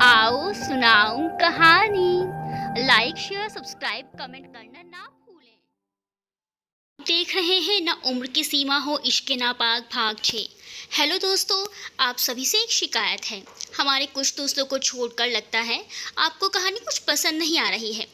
आओ सुनाऊं कहानी। लाइक शेयर सब्सक्राइब कमेंट करना ना भूलें। देख रहे हैं ना उम्र की सीमा हो इश्क के नापाक भाग 6। हेलो दोस्तों, आप सभी से एक शिकायत है। हमारे कुछ दोस्तों को छोड़कर लगता है आपको कहानी कुछ पसंद नहीं आ रही है।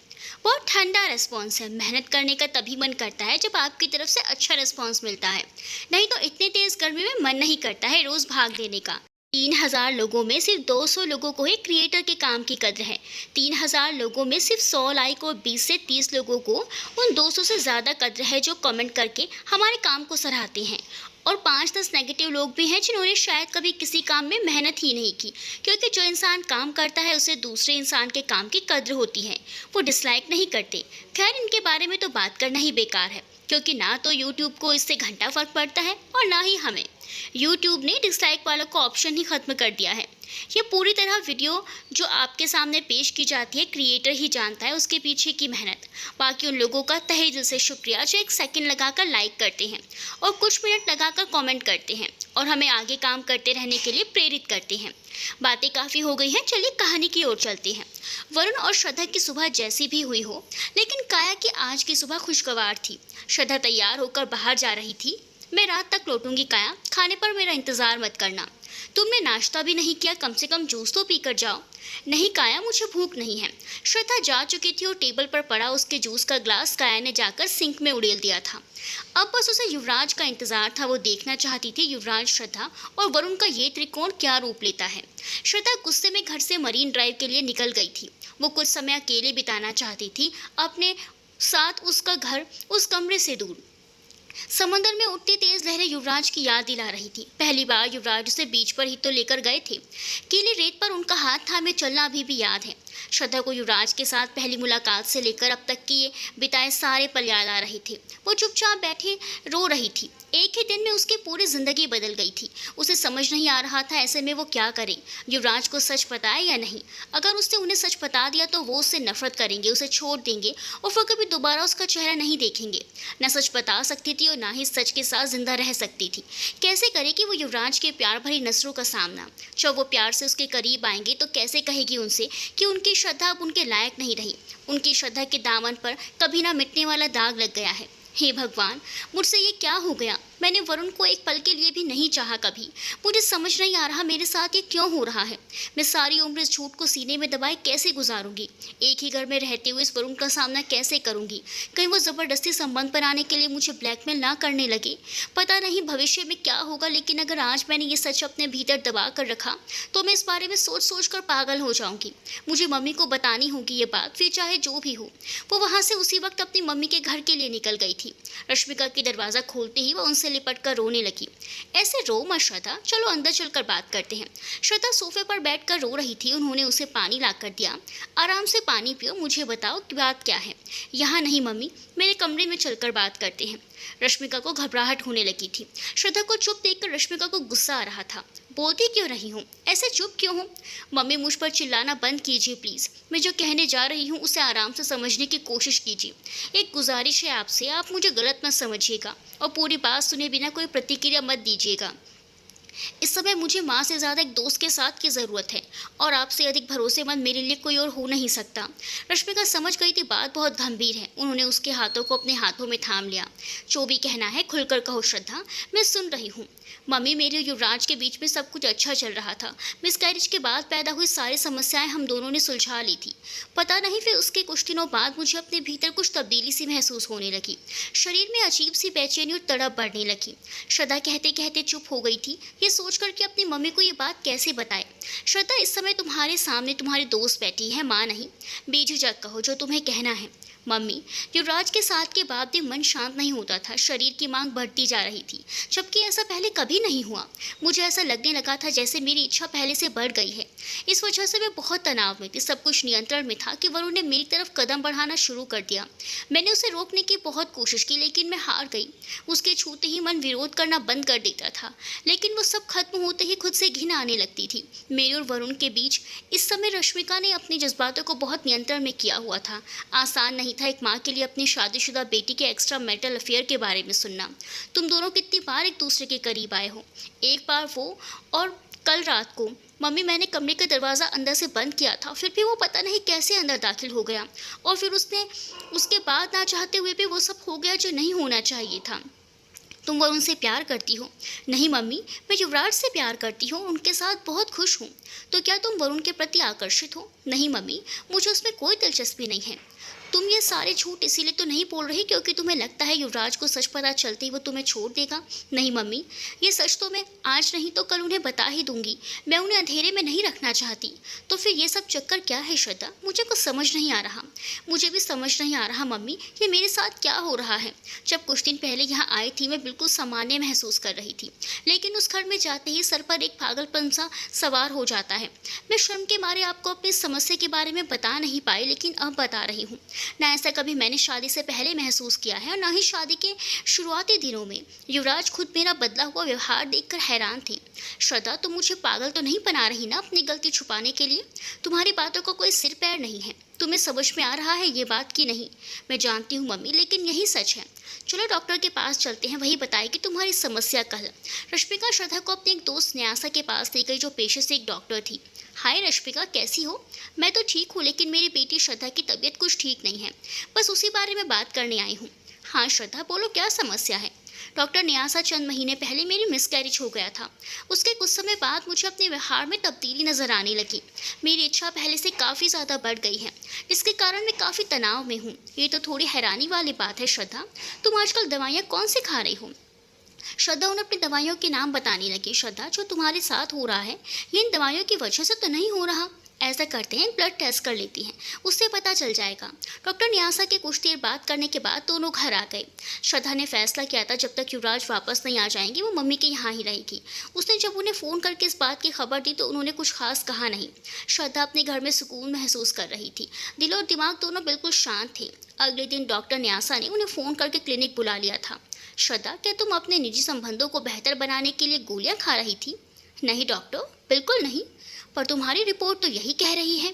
बहुत ठंडा रिस्पॉन्स है। मेहनत करने का तभी मन करता है जब आपकी तरफ से अच्छा रिस्पॉन्स मिलता है, नहीं तो इतनी तेज गर्मी में मन नहीं करता है रोज भाग देने का। 3000 लोगों में सिर्फ 200 लोगों को ही क्रिएटर के काम की कद्र है। 3000 लोगों में सिर्फ 100 लाइक और 20 से 30 लोगों को उन 200 से ज़्यादा कद्र है जो कमेंट करके हमारे काम को सराहते हैं। और 5-10 नेगेटिव लोग भी हैं जिन्होंने शायद कभी किसी काम में मेहनत ही नहीं की, क्योंकि जो इंसान काम करता है उसे दूसरे इंसान के काम की कद्र होती है, वो डिसलाइक नहीं करते। खैर, इनके बारे में तो बात करना ही बेकार है, क्योंकि ना तो यूट्यूब को इससे घंटा फर्क पड़ता है और ना ही हमें। यूट्यूब ने डिसलाइक वालों का ऑप्शन ही खत्म कर दिया है। ये पूरी तरह वीडियो जो आपके सामने पेश की जाती है, क्रिएटर ही जानता है उसके पीछे की मेहनत। बाकी उन लोगों का तहे दिल से शुक्रिया जो एक सेकंड लगाकर लाइक करते हैं और कुछ मिनट लगाकर कमेंट करते हैं और हमें आगे काम करते रहने के लिए प्रेरित करते हैं। बातें काफ़ी हो गई हैं, चलिए कहानी की ओर चलते हैं। वरुण और श्रद्धा की सुबह जैसी भी हुई हो, लेकिन काया की आज की सुबह खुशगवार थी। श्रद्धा तैयार होकर बाहर जा रही थी। मैं रात तक लौटूंगी काया, खाने पर मेरा इंतज़ार मत करना। तुमने नाश्ता भी नहीं किया, कम से कम जूस तो पीकर जाओ। नहीं काया, मुझे भूख नहीं है। श्रद्धा जा चुकी थी और टेबल पर पड़ा उसके जूस का ग्लास काया ने जाकर सिंक में उड़ेल दिया था। अब बस उसे युवराज का इंतजार था। वो देखना चाहती थी युवराज, श्रद्धा और वरुण का ये त्रिकोण क्या रूप लेता है। श्रद्धा गुस्से में घर से मरीन ड्राइव के लिए निकल गई थी। वो कुछ समय अकेले बिताना चाहती थी, अपने साथ उसका घर उस कमरे से दूर। समंदर में उठती तेज लहरें युवराज की याद दिला रही थी। पहली बार युवराज उसे बीच पर ही तो लेकर गए थे। गीली रेत पर उनका हाथ थामे चलना अभी भी याद है। श्रद्धा को युवराज के साथ पहली मुलाकात से लेकर अब तक की बिताए सारे पल याद आ रहे थे। वो चुपचाप बैठे रो रही थी। एक ही दिन में उसकी पूरी जिंदगी बदल गई थी। उसे समझ नहीं आ रहा था ऐसे में वो क्या करे, युवराज को सच बताए या नहीं। अगर उसने उन्हें सच बता दिया तो वो उससे नफरत करेंगे, उसे छोड़ देंगे और फिर कभी दोबारा उसका चेहरा नहीं देखेंगे। न सच बता सकती थी और ना ही सच के साथ जिंदा रह सकती थी। कैसे करेगी वो युवराज के प्यार भरी नजरों का सामना। जब वो प्यार से उसके करीब आएंगे तो कैसे कहेगी उनसे कि उनकी श्रद्धा अब उनके लायक नहीं रही। उनकी श्रद्धा के दामन पर कभी ना मिटने वाला दाग लग गया है। हे भगवान, मुझसे ये क्या हो गया। मैंने वरुण को एक पल के लिए भी नहीं चाहा कभी। मुझे समझ नहीं आ रहा मेरे साथ ये क्यों हो रहा है। मैं सारी उम्र इस झूठ को सीने में दबाए कैसे गुजारूंगी। एक ही घर में रहते हुए इस वरुण का सामना कैसे करूंगी। कहीं वो ज़बरदस्ती संबंध बनाने के लिए मुझे ब्लैकमेल ना करने लगे। पता नहीं भविष्य में क्या होगा, लेकिन अगर आज मैंने ये सच अपने भीतर दबा कर रखा तो मैं इस बारे में सोच सोच कर पागल हो जाऊंगी। मुझे मम्मी को बतानी होगी ये बात, फिर चाहे जो भी हो। वो वहाँ से उसी वक्त अपनी मम्मी के घर के लिए निकल गई थी। रश्मिका के दरवाज़ा खोलते ही वह उनसे लिपट कर रोने लगी। ऐसे रो मत श्रद्धा, चलो अंदर चलकर बात करते हैं। श्रद्धा सोफे पर बैठकर रो रही थी। उन्होंने उसे पानी ला कर दिया। आराम से पानी पियो, मुझे बताओ कि बात क्या है। यहाँ नहीं मम्मी, मेरे कमरे में चलकर बात करते हैं। रश्मिका को घबराहट होने लगी थी। श्रद्धा को चुप देखकर रश्मिका को गुस्सा आ रहा था। बोलती क्यों रही हूँ, ऐसे चुप क्यों हूँ। मम्मी, मुझ पर चिल्लाना बंद कीजिए प्लीज़। मैं जो कहने जा रही हूँ उसे आराम से समझने की कोशिश कीजिए। एक गुजारिश है आपसे, आप मुझे गलत मत समझिएगा और पूरी बात सुने बिना कोई प्रतिक्रिया मत दीजिएगा। इस समय मुझे माँ से ज़्यादा एक दोस्त के साथ की ज़रूरत है और आपसे अधिक भरोसेमंद मेरे लिए कोई और हो नहीं सकता। रश्मिका समझ गई थी बात बहुत गंभीर है। उन्होंने उसके हाथों को अपने हाथों में थाम लिया। जो भी कहना है खुलकर कहो श्रद्धा, मैं सुन रही हूँ। मम्मी, मेरे और युवराज के बीच में सब कुछ अच्छा चल रहा था। मिसकैरेज के बाद पैदा हुई सारी समस्याएं हम दोनों ने सुलझा ली थी। पता नहीं फिर उसके कुछ दिनों बाद मुझे अपने भीतर कुछ तब्दीली सी महसूस होने लगी। शरीर में अजीब सी बेचैनी और तड़प बढ़ने लगी। श्रद्धा कहते कहते चुप हो गई थी। ये सोचकर कि अपनी मम्मी को ये बात कैसे बताए। श्रद्धा, इस समय तुम्हारे सामने तुम्हारी दोस्त बैठी है, माँ नहीं। बेझिझक कहो जो तुम्हें कहना है। मम्मी, युवराज के साथ के बाद भी मन शांत नहीं होता था। शरीर की मांग बढ़ती जा रही थी, जबकि ऐसा पहले कभी नहीं हुआ। मुझे ऐसा लगने लगा था जैसे मेरी इच्छा पहले से बढ़ गई है। इस वजह से मैं बहुत तनाव में थी। सब कुछ नियंत्रण में था कि वरुण ने मेरी तरफ कदम बढ़ाना शुरू कर दिया। मैंने उसे रोकने की बहुत कोशिश की, लेकिन मैं हार गई। उसके छूते ही मन विरोध करना बंद कर देता था, लेकिन वो सब खत्म होते ही खुद से घिन आने लगती थी। मेरे और वरुण के बीच इस समय रश्मिका ने अपने जज्बातों को बहुत नियंत्रण में किया हुआ था। आसान नहीं था एक माँ के लिए अपनी शादीशुदा बेटी के एक्स्ट्रा मैरिटल अफेयर के बारे में सुनना। तुम दोनों कितनी बार एक दूसरे के करीब आए हो। एक बार वो और कल रात को मम्मी, मैंने कमरे का दरवाज़ा अंदर से बंद किया था, फिर भी वो पता नहीं कैसे अंदर दाखिल हो गया, और फिर उसके बाद ना चाहते हुए भी वो सब हो गया जो नहीं होना चाहिए था। तुम वरुण से प्यार करती हो? नहीं मम्मी, मैं युवराज से प्यार करती हूँ, उनके साथ बहुत खुश हूँ। तो क्या तुम वरुण के प्रति आकर्षित हो? नहीं मम्मी, मुझे उसमें कोई दिलचस्पी नहीं है। तुम ये सारे झूठ इसीलिए तो नहीं बोल रही क्योंकि तुम्हें लगता है युवराज को सच पता चलते ही वो तुम्हें छोड़ देगा? नहीं मम्मी, ये सच तो मैं आज नहीं तो कल उन्हें बता ही दूंगी। मैं उन्हें अंधेरे में नहीं रखना चाहती। तो फिर ये सब चक्कर क्या है श्रद्धा? मुझे कुछ समझ नहीं आ रहा। मुझे भी समझ नहीं आ रहा मम्मी, ये मेरे साथ क्या हो रहा है। जब कुछ दिन पहले यहाँ आई थी मैं बिल्कुल सामान्य महसूस कर रही थी, लेकिन उस घर में जाते ही सर पर एक पागलपन सा सवार हो जाता है। मैं शर्म के मारे आपको अपनी समस्या के बारे में बता नहीं पाई, लेकिन अब बता रही हूँ। ना ऐसा कभी मैंने शादी से पहले महसूस किया है और ना ही शादी के शुरुआती दिनों में। युवराज खुद मेरा बदला हुआ व्यवहार देखकर हैरान थे। श्रद्धा, तुम मुझे पागल तो नहीं बना रही ना अपनी गलती छुपाने के लिए? तुम्हारी बातों का कोई सिर पैर नहीं है। तुम्हें समझ में आ रहा है ये बात की नहीं? मैं जानती हूँ मम्मी, लेकिन यही सच है। चलो डॉक्टर के पास चलते हैं, वही बताएगी तुम्हारी समस्या कल। रश्मिका श्रद्धा को अपने एक दोस्त न्यासा के पास ले गई जो पेशे से एक डॉक्टर थी। हाय रश्मिका, कैसी हो? मैं तो ठीक हूँ, लेकिन मेरी बेटी श्रद्धा की तबीयत कुछ ठीक नहीं है, बस उसी बारे में बात करने आई हूँ। हाँ श्रद्धा, बोलो क्या समस्या है? डॉक्टर न्यासा, चंद महीने पहले मेरी मिसकैरेज हो गया था। उसके कुछ समय बाद मुझे अपने व्यवहार में तब्दीली नजर आने लगी। मेरी इच्छा पहले से काफ़ी ज़्यादा बढ़ गई है, जिसके कारण मैं काफ़ी तनाव में हूँ। ये तो थोड़ी हैरानी वाली बात है श्रद्धा। तुम आजकल दवाइयाँ कौन सी खा रही हो? श्रद्धा उन्हें अपनी दवाइयों के नाम बताने लगी। श्रद्धा, जो तुम्हारे साथ हो रहा है ये इन दवाइयों की वजह से तो नहीं हो रहा। ऐसा करते हैं, ब्लड टेस्ट कर लेती हैं, उससे पता चल जाएगा। डॉक्टर न्यासा के कुछ देर बात करने के बाद दोनों घर आ गए। श्रद्धा ने फैसला किया था जब तक युवराज वापस नहीं आ जाएंगे वो मम्मी के यहाँ ही रहेगी। उसने जब उन्हें फ़ोन करके इस बात की खबर दी तो उन्होंने कुछ खास कहा नहीं। श्रद्धा अपने घर में सुकून महसूस कर रही थी। दिल और दिमाग दोनों बिल्कुल शांत थे। अगले दिन डॉक्टर न्यासा ने उन्हें फ़ोन करके क्लिनिक बुला लिया था। श्रद्धा, क्या तुम अपने निजी संबंधों को बेहतर बनाने के लिए गोलियां खा रही थी? नहीं डॉक्टर, बिल्कुल नहीं। पर तुम्हारी रिपोर्ट तो यही कह रही है।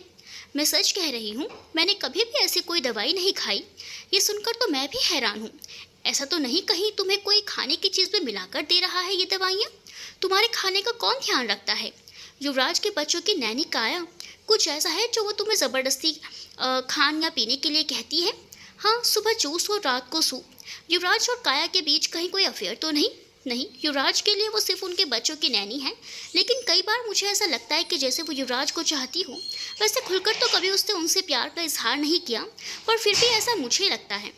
मैं सच कह रही हूँ, मैंने कभी भी ऐसी कोई दवाई नहीं खाई। ये सुनकर तो मैं भी हैरान हूँ। ऐसा तो नहीं कहीं तुम्हें कोई खाने की चीज़ में मिलाकर दे रहा है ये दवाइयाँ? तुम्हारे खाने का कौन ध्यान रखता है? युवराज के बच्चों की नैनी काया कुछ ऐसा है जो वो तुम्हें ज़बरदस्ती खान या पीने के लिए कहती है? हाँ, सुबह जूस और रात को सूप। युवराज और काया के बीच कहीं कोई अफेयर तो नहीं? नहीं, युवराज के लिए वो सिर्फ उनके बच्चों की नैनी है, लेकिन कई बार मुझे ऐसा लगता है कि जैसे वो युवराज को चाहती हो। वैसे खुलकर तो कभी उसने उनसे प्यार का इजहार नहीं किया, पर फिर भी ऐसा मुझे लगता है।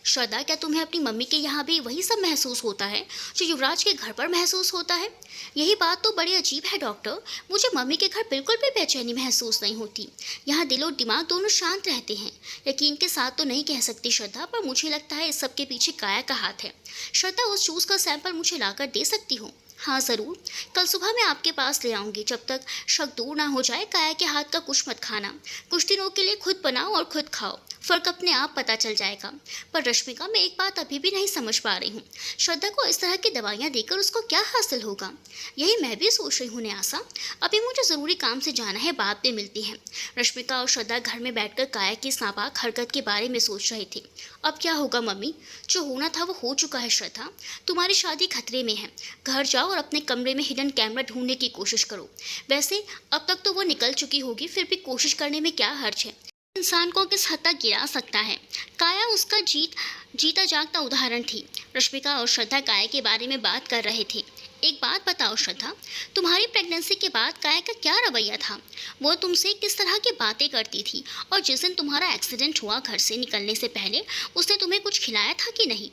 श्रद्धा, क्या तुम्हें अपनी मम्मी के यहाँ भी वही सब महसूस होता है जो युवराज के घर पर महसूस होता है? यही बात तो बड़ी अजीब है डॉक्टर। मुझे मम्मी के घर बिल्कुल भी बेचैनी महसूस नहीं होती। यहाँ दिल और दिमाग दोनों शांत रहते हैं। यकीन के साथ तो नहीं कह सकती श्रद्धा, पर मुझे लगता है इस सब के पीछे काया का हाथ है। श्रद्धा, उस जूस का सैंपल मुझे लाकर दे सकती हो? हाँ ज़रूर, कल सुबह मैं आपके पास ले आऊँगी। जब तक शक दूर ना हो जाए, काया के हाथ का कुछ मत खाना। कुछ दिनों के लिए खुद बनाओ और खुद खाओ, फ़र्क अपने आप पता चल जाएगा। पर रश्मिका, मैं एक बात अभी भी नहीं समझ पा रही हूँ। श्रद्धा को इस तरह की दवाइयाँ देकर उसको क्या हासिल होगा? यही मैं भी सोच रही हूँ न्यासा। अभी मुझे ज़रूरी काम से जाना है, बाद में मिलती हैं। रश्मिका और श्रद्धा घर में बैठकर काया की इस नापाक हरकत के बारे में सोच रहे थे। अब क्या होगा मम्मी? जो होना था वो हो चुका है श्रद्धा। तुम्हारी शादी खतरे में है। घर जाओ और अपने कमरे में हिडन कैमरा ढूंढने की कोशिश करो। वैसे अब तक तो वो निकल चुकी होगी, फिर भी कोशिश करने में क्या हर्ज है? इंसान को किस हद तक गिरा सकता है? काया उसका जीता जागता उदाहरण थी। रश्मिका और श्रद्धा काया के बारे में बात कर रहे थे। एक बात बताओ श्रद्धा, तुम्हारी प्रेगनेंसी के बाद काया का क्या रवैया था? वो तुमसे किस तरह की बातें करती थी? और जिस दिन तुम्हारा एक्सीडेंट हुआ, घर से निकलने से पहले उसने तुम्हें कुछ खिलाया था कि नहीं?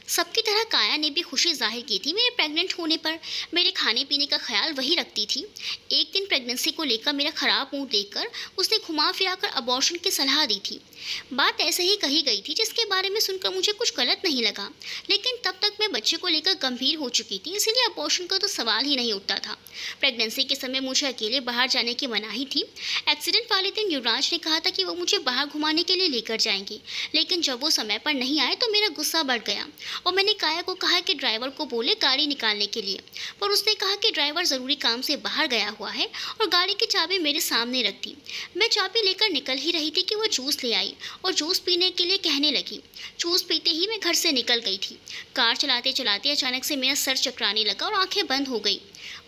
सबकी तरह काया ने भी खुशी जाहिर की थी मेरे प्रेग्नेंट होने पर। मेरे खाने पीने का ख्याल वही रखती थी। एक दिन प्रेगनेंसी को लेकर मेरा ख़राब मूड देखकर उसने घुमा फिरा कर अबॉर्शन की सलाह दी थी। बात ऐसे ही कही गई थी जिसके बारे में सुनकर मुझे कुछ गलत नहीं लगा, लेकिन तब तक मैं बच्चे को लेकर गंभीर हो चुकी थी, इसीलिए अबॉर्शन का तो सवाल ही नहीं उठता था। प्रेगनेंसी के समय मुझे अकेले बाहर जाने की मनाही थी। एक्सीडेंट वाले दिन युवराज ने कहा था कि वो मुझे बाहर घुमाने के लिए लेकर जाएंगे, लेकिन जब वो समय पर नहीं आए तो मेरा गुस्सा बढ़ गया और मैंने काया को कहा कि ड्राइवर को बोले गाड़ी निकालने के लिए, पर उसने कहा कि ड्राइवर ज़रूरी काम से बाहर गया हुआ है और गाड़ी की चाबी मेरे सामने रख दी। मैं चाबी लेकर निकल ही रही थी कि वो जूस ले आई और जूस पीने के लिए कहने लगी। जूस पीते ही मैं घर से निकल गई थी। कार चलाते चलाते अचानक से मेरा सर चकराने लगा और आंखें बंद हो गई।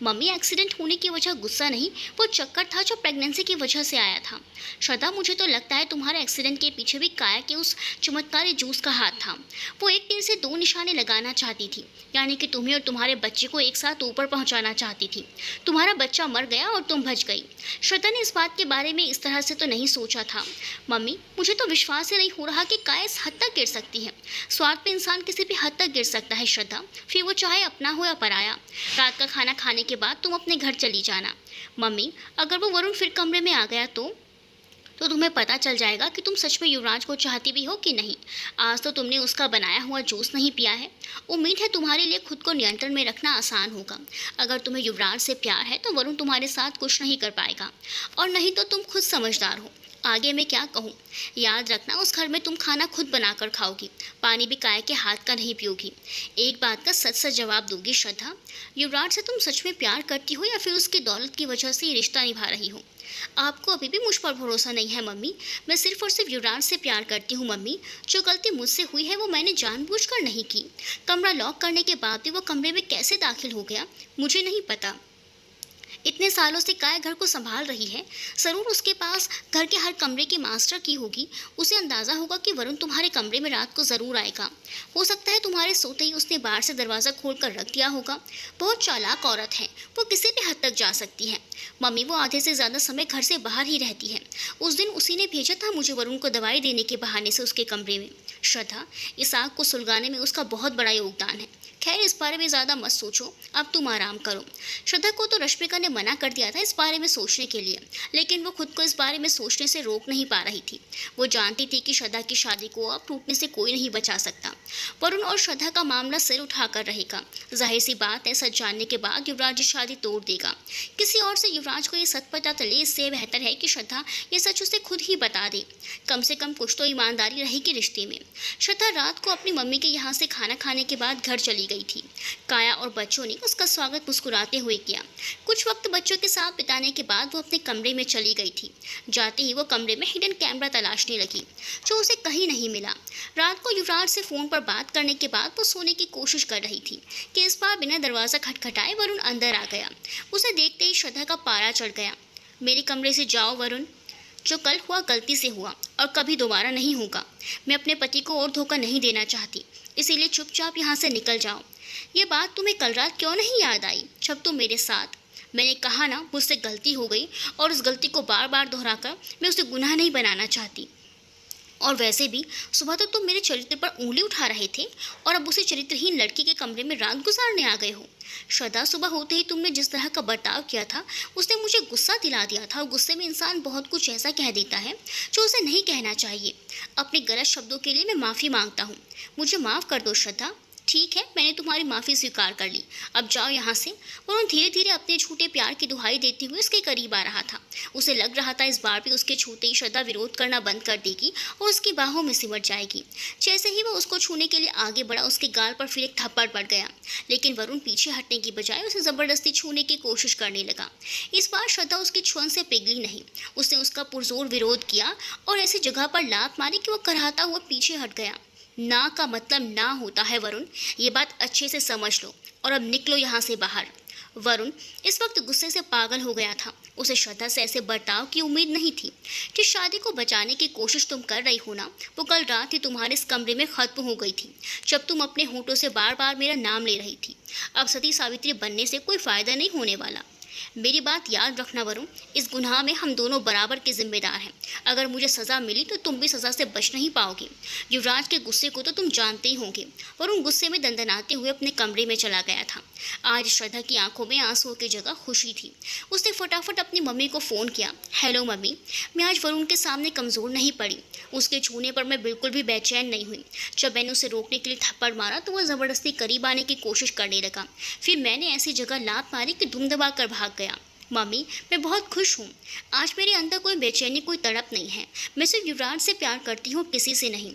मम्मी, एक्सीडेंट होने की वजह गुस्सा नहीं, वो चक्कर था जो प्रेगनेंसी की वजह से आया था। श्रद्धा, मुझे तो लगता है तुम्हारे एक्सीडेंट के पीछे भी काया के उस चमत्कारी जूस का हाथ था। वो एक तीर से दो निशाने लगाना चाहती थी, यानी कि तुम्हें और तुम्हारे बच्चे को एक साथ ऊपर पहुंचाना चाहती थी। तुम्हारा बच्चा मर गया और तुम बच गई। श्रद्धा ने इस बात के बारे में इस तरह से तो नहीं सोचा था। मम्मी, मुझे तो विश्वास ही नहीं हो रहा कि काया इस हद तक गिर सकती है। स्वार्थ पे इंसान किसी भी हद तक गिर सकता है श्रद्धा, फिर वो चाहे अपना हो या पराया। रात का खाना खाने के बाद तुम अपने घर चली जाना। मम्मी, अगर वो वरुण फिर कमरे में आ गया तो तुम्हें पता चल जाएगा कि तुम सच में युवराज को चाहती भी हो कि नहीं। आज तो तुमने उसका बनाया हुआ जूस नहीं पिया है। उम्मीद है तुम्हारे लिए खुद को नियंत्रण में रखना आसान होगा। अगर तुम्हें युवराज से प्यार है तो वरुण तुम्हारे साथ कुछ नहीं कर पाएगा, और नहीं तो तुम खुद समझदार हो। आगे मैं क्या कहूँ। याद रखना, उस घर में तुम खाना खुद बनाकर खाओगी, पानी भी काया के हाथ का नहीं पियोगी। एक बात का सच सच जवाब दोगी श्रद्धा, युवराज से तुम सच में प्यार करती हो या फिर उसकी दौलत की वजह से ये रिश्ता निभा रही हो। आपको अभी भी मुझ पर भरोसा नहीं है मम्मी। मैं सिर्फ और सिर्फ युवराज से प्यार करती हूँ मम्मी। जो गलती मुझसे हुई है वो मैंने जानबूझकर नहीं की। कमरा लॉक करने के बाद भी वो कमरे में कैसे दाखिल हो गया मुझे नहीं पता। इतने सालों से काया घर को संभाल रही है, जरूर उसके पास घर के हर कमरे की मास्टर की होगी। उसे अंदाजा होगा कि वरुण तुम्हारे कमरे में रात को जरूर आएगा। हो सकता है तुम्हारे सोते ही उसने बाहर से दरवाज़ा खोल कर रख दिया होगा। बहुत चालाक औरत है, वो किसी भी हद तक जा सकती है। मम्मी, वो आधे से ज़्यादा समय घर से बाहर ही रहती है। उस दिन उसी ने भेजा था मुझे वरुण को दवाई देने के बहाने से उसके कमरे में। श्रद्धा, इस आग को सुलगाने में उसका बहुत बड़ा योगदान है। खैर, इस बारे में ज़्यादा मत सोचो, अब तुम आराम करो। श्रद्धा को तो रश्मिका ने मना कर दिया था इस बारे में सोचने के लिए, लेकिन वो खुद को इस बारे में सोचने से रोक नहीं पा रही थी। वो जानती थी कि श्रद्धा की शादी को अब टूटने से कोई नहीं बचा सकता। वरुण और श्रद्धा का मामला सिर उठाकर रहेगा। जाहिर सी बात है, सच जानने के बाद युवराज ये शादी तोड़ देगा। किसी और से युवराज को ये सच पता चले, इससे बेहतर है कि श्रद्धा ये सच उसे खुद ही बता दे। कम से कम कुछ तो ईमानदारी रहेगी रिश्ते में। श्रद्धा रात को अपनी मम्मी के यहाँ से खाना खाने के बाद घर चली गई थी। काया और बच्चों ने उसका स्वागत मुस्कुराते हुए किया। कुछ वक्त बच्चों के साथ बिताने के बाद वो अपने कमरे में चली गई थी। जाते ही वो कमरे में हिडन कैमरा तलाशने लगी, जो उसे कहीं नहीं मिला। रात को युवराज से फ़ोन पर बात करने के बाद वो सोने की कोशिश कर रही थी कि इस बार बिना दरवाज़ा खटखटाए वरुण अंदर आ गया। उसे देखते ही श्रद्धा का पारा चढ़ गया। मेरे कमरे से जाओ वरुण, जो कल हुआ गलती से हुआ और कभी दोबारा नहीं होगा। मैं अपने पति को और धोखा नहीं देना चाहती, इसीलिए चुपचाप यहाँ से निकल जाओ। ये बात तुम्हें कल रात क्यों नहीं याद आई जब तुम मेरे साथ। मैंने कहा ना, मुझसे गलती हो गई और उस गलती को बार बार दोहराकर मैं उसे गुनाह नहीं बनाना चाहती। और वैसे भी सुबह तो तुम मेरे चरित्र पर उंगली उठा रहे थे और अब उसी चरित्रहीन लड़की के कमरे में रात गुजारने आ गए हो। श्रद्धा, सुबह होते ही तुमने जिस तरह का बर्ताव किया था उसने मुझे गुस्सा दिला दिया था, और गुस्से में इंसान बहुत कुछ ऐसा कह देता है जो उसे नहीं कहना चाहिए। अपने गलत शब्दों के लिए मैं माफ़ी मांगता हूँ। मुझे माफ़ कर दो श्रद्धा। ठीक है, मैंने तुम्हारी माफ़ी स्वीकार कर ली, अब जाओ यहाँ से। वरुण धीरे धीरे अपने झूठे प्यार की दुहाई देते हुए उसके करीब आ रहा था। उसे लग रहा था इस बार भी उसके छूते ही श्रद्धा विरोध करना बंद कर देगी और उसकी बाहों में सिमट जाएगी। जैसे ही वह उसको छूने के लिए आगे बढ़ा, उसके गाल पर फिर एक थप्पड़ पड़ गया, लेकिन वरुण पीछे हटने की बजाय उसे ज़बरदस्ती छूने की कोशिश करने लगा। इस बार श्रद्धा उसकी छुअन से पिघली नहीं। उसने उसका पुरजोर विरोध किया और ऐसी जगह पर लात मारी कि वह कराहता हुआ पीछे हट गया। ना का मतलब ना होता है वरुण, ये बात अच्छे से समझ लो और अब निकलो यहाँ से बाहर। वरुण इस वक्त गुस्से से पागल हो गया था। उसे श्रद्धा से ऐसे बर्ताव की उम्मीद नहीं थी। जिस शादी को बचाने की कोशिश तुम कर रही हो ना, वो कल रात ही तुम्हारे इस कमरे में खत्म हो गई थी, जब तुम अपने होठों से बार बार मेरा नाम ले रही थी। अब सती सावित्री बनने से कोई फ़ायदा नहीं होने वाला। मेरी बात याद रखना वरुण, इस गुनाह में हम दोनों बराबर के जिम्मेदार हैं। अगर मुझे सज़ा मिली तो तुम भी सज़ा से बच नहीं पाओगे। युवराज के गुस्से को तो तुम जानते ही होंगे। वरुण गुस्से में दंदनाते हुए अपने कमरे में चला गया था। आज श्रद्धा की आंखों में आंसुओं की जगह खुशी थी। उसने फटाफट अपनी मम्मी को फ़ोन किया। हेलो मम्मी, मैं आज वरुण के सामने कमज़ोर नहीं पड़ी। उसके छूने पर मैं बिल्कुल भी बेचैन नहीं हुई। जब मैंने उसे रोकने के लिए थप्पड़ मारा तो वह ज़बरदस्ती करीब आने की कोशिश करने लगा। फिर मैंने ऐसी जगह लात मारी कि दुम दबा कर भाग गया। मम्मी, मैं बहुत खुश हूँ। आज मेरे अंदर कोई बेचैनी, कोई तड़प नहीं है। मैं सिर्फ युवराज से प्यार करती हूँ, किसी से नहीं।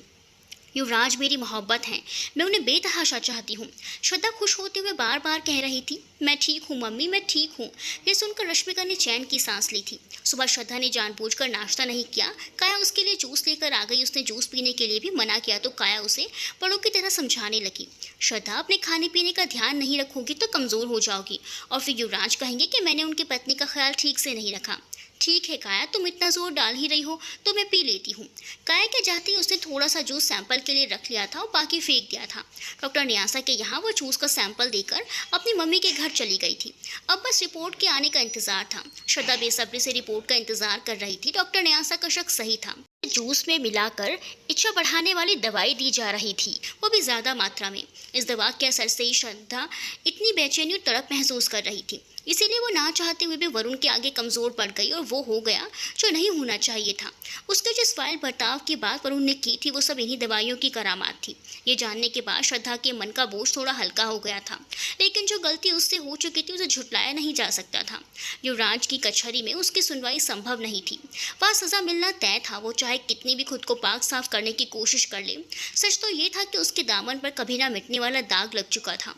युवराज मेरी मोहब्बत हैं, मैं उन्हें बेतहाशा चाहती हूँ। श्रद्धा खुश होते हुए बार बार कह रही थी, मैं ठीक हूँ मम्मी, मैं ठीक हूँ। ये सुनकर रश्मिका ने चैन की सांस ली थी। सुबह श्रद्धा ने जानबूझकर नाश्ता नहीं किया। काया उसके लिए जूस लेकर आ गई। उसने जूस पीने के लिए भी मना किया तो काया उसे बड़ों की तरह समझाने लगी, श्रद्धा अपने खाने पीने का ध्यान नहीं रखोगी तो कमज़ोर हो जाओगी और फिर युवराज कहेंगे कि मैंने उनकी पत्नी का ख्याल ठीक से नहीं रखा। ठीक है काया, तुम इतना जोर डाल ही रही हो तो मैं पी लेती हूँ। काया के जाते ही उसने थोड़ा सा जूस सैंपल के लिए रख लिया था और बाकी फेंक दिया था। डॉक्टर न्यासा के यहाँ वो जूस का सैंपल देकर अपनी मम्मी के घर चली गई थी। अब बस रिपोर्ट के आने का इंतजार था। श्रद्धा बेसब्री से रिपोर्ट का इंतजार कर रही थी। डॉक्टर न्यासा का शक सही था। जूस में मिलाकर इच्छा बढ़ाने वाली दवाई दी जा रही थी, वो भी ज़्यादा मात्रा में। इस दवा के असर से ही श्रद्धा इतनी बेचैनी और तड़प महसूस कर रही थी। इसीलिए वो ना चाहते हुए भी वरुण के आगे कमज़ोर पड़ गई और वो हो गया जो नहीं होना चाहिए था। उसके जिस फाइल बर्ताव की बात वरुण ने की थी वो सब इन्हीं दवाइयों की करामात थी। ये जानने के बाद श्रद्धा के मन का बोझ थोड़ा हल्का हो गया था, लेकिन जो गलती उससे हो चुकी थी उसे झुटलाया नहीं जा सकता था। युवराज की कचहरी में उसकी सुनवाई संभव नहीं थी। वह सज़ा मिलना तय था, वो चाहे कितनी भी खुद को पाक साफ करने की कोशिश कर ले। सच तो ये था कि उसके दामन पर कभी ना मिटने वाला दाग लग चुका था।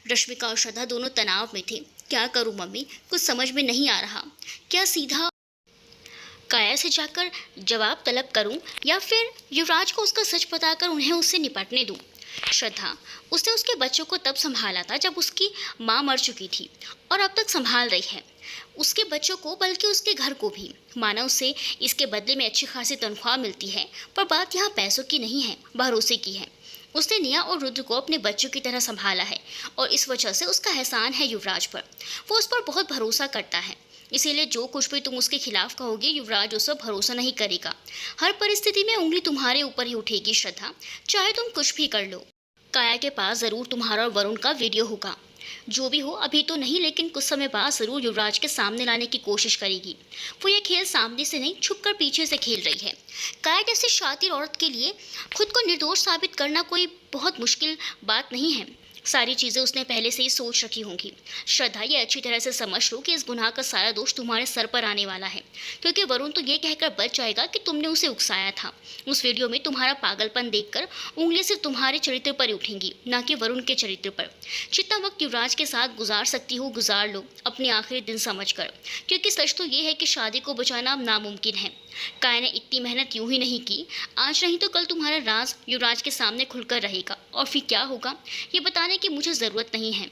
रश्मिका और श्रद्धा दोनों तनाव में थे। क्या करूं मम्मी, कुछ समझ में नहीं आ रहा। क्या सीधा काया से जाकर जवाब तलब करूं या फिर युवराज को उसका सच बताकर उन्हें उससे निपटने दूं। श्रद्धा, उसने उसके बच्चों को तब संभाला था जब उसकी माँ मर चुकी थी और अब तक संभाल रही है उसके बच्चों को, बल्कि उसके घर को भी। माना उसे इसके बदले में अच्छी खासी तनख्वाह मिलती है, पर बात यहाँ पैसों की नहीं है, भरोसे की है। उसने निया और रुद्र को अपने बच्चों की तरह संभाला है और इस वजह से उसका एहसान है युवराज पर। वो उस पर बहुत भरोसा करता है, इसीलिए जो कुछ भी तुम उसके खिलाफ कहोगे युवराज उस पर भरोसा नहीं करेगा। हर परिस्थिति में उंगली तुम्हारे ऊपर ही उठेगी श्रद्धा, चाहे तुम कुछ भी कर लो। काया के पास ज़रूर तुम्हारा और वरुण का वीडियो होगा। जो भी हो, अभी तो नहीं, लेकिन कुछ समय बाद ज़रूर युवराज के सामने लाने की कोशिश करेगी। वो ये खेल सामने से नहीं, छुपकर पीछे से खेल रही है। काया जैसी शातिर औरत के लिए खुद को निर्दोष साबित करना कोई बहुत मुश्किल बात नहीं है। सारी चीज़ें उसने पहले से ही सोच रखी होंगी। श्रद्धा, ये अच्छी तरह से समझ लो कि इस गुनाह का सारा दोष तुम्हारे सर पर आने वाला है, क्योंकि वरुण तो ये कहकर बच जाएगा कि तुमने उसे उकसाया था। उस वीडियो में तुम्हारा पागलपन देखकर उंगली से तुम्हारे चरित्र पर उठेंगी, ना कि वरुण के चरित्र पर। जितना वक्त युवराज के साथ गुजार सकती हो गुजार लो, अपने आखिरी दिन समझकर, क्योंकि सच तो ये है कि शादी को बचाना अब नामुमकिन है। काया ने इतनी मेहनत यूं ही नहीं की। आज नहीं तो कल तुम्हारा राज युवराज के सामने खुलकर रहेगा, और फिर क्या होगा ये बताने की मुझे ज़रूरत नहीं है।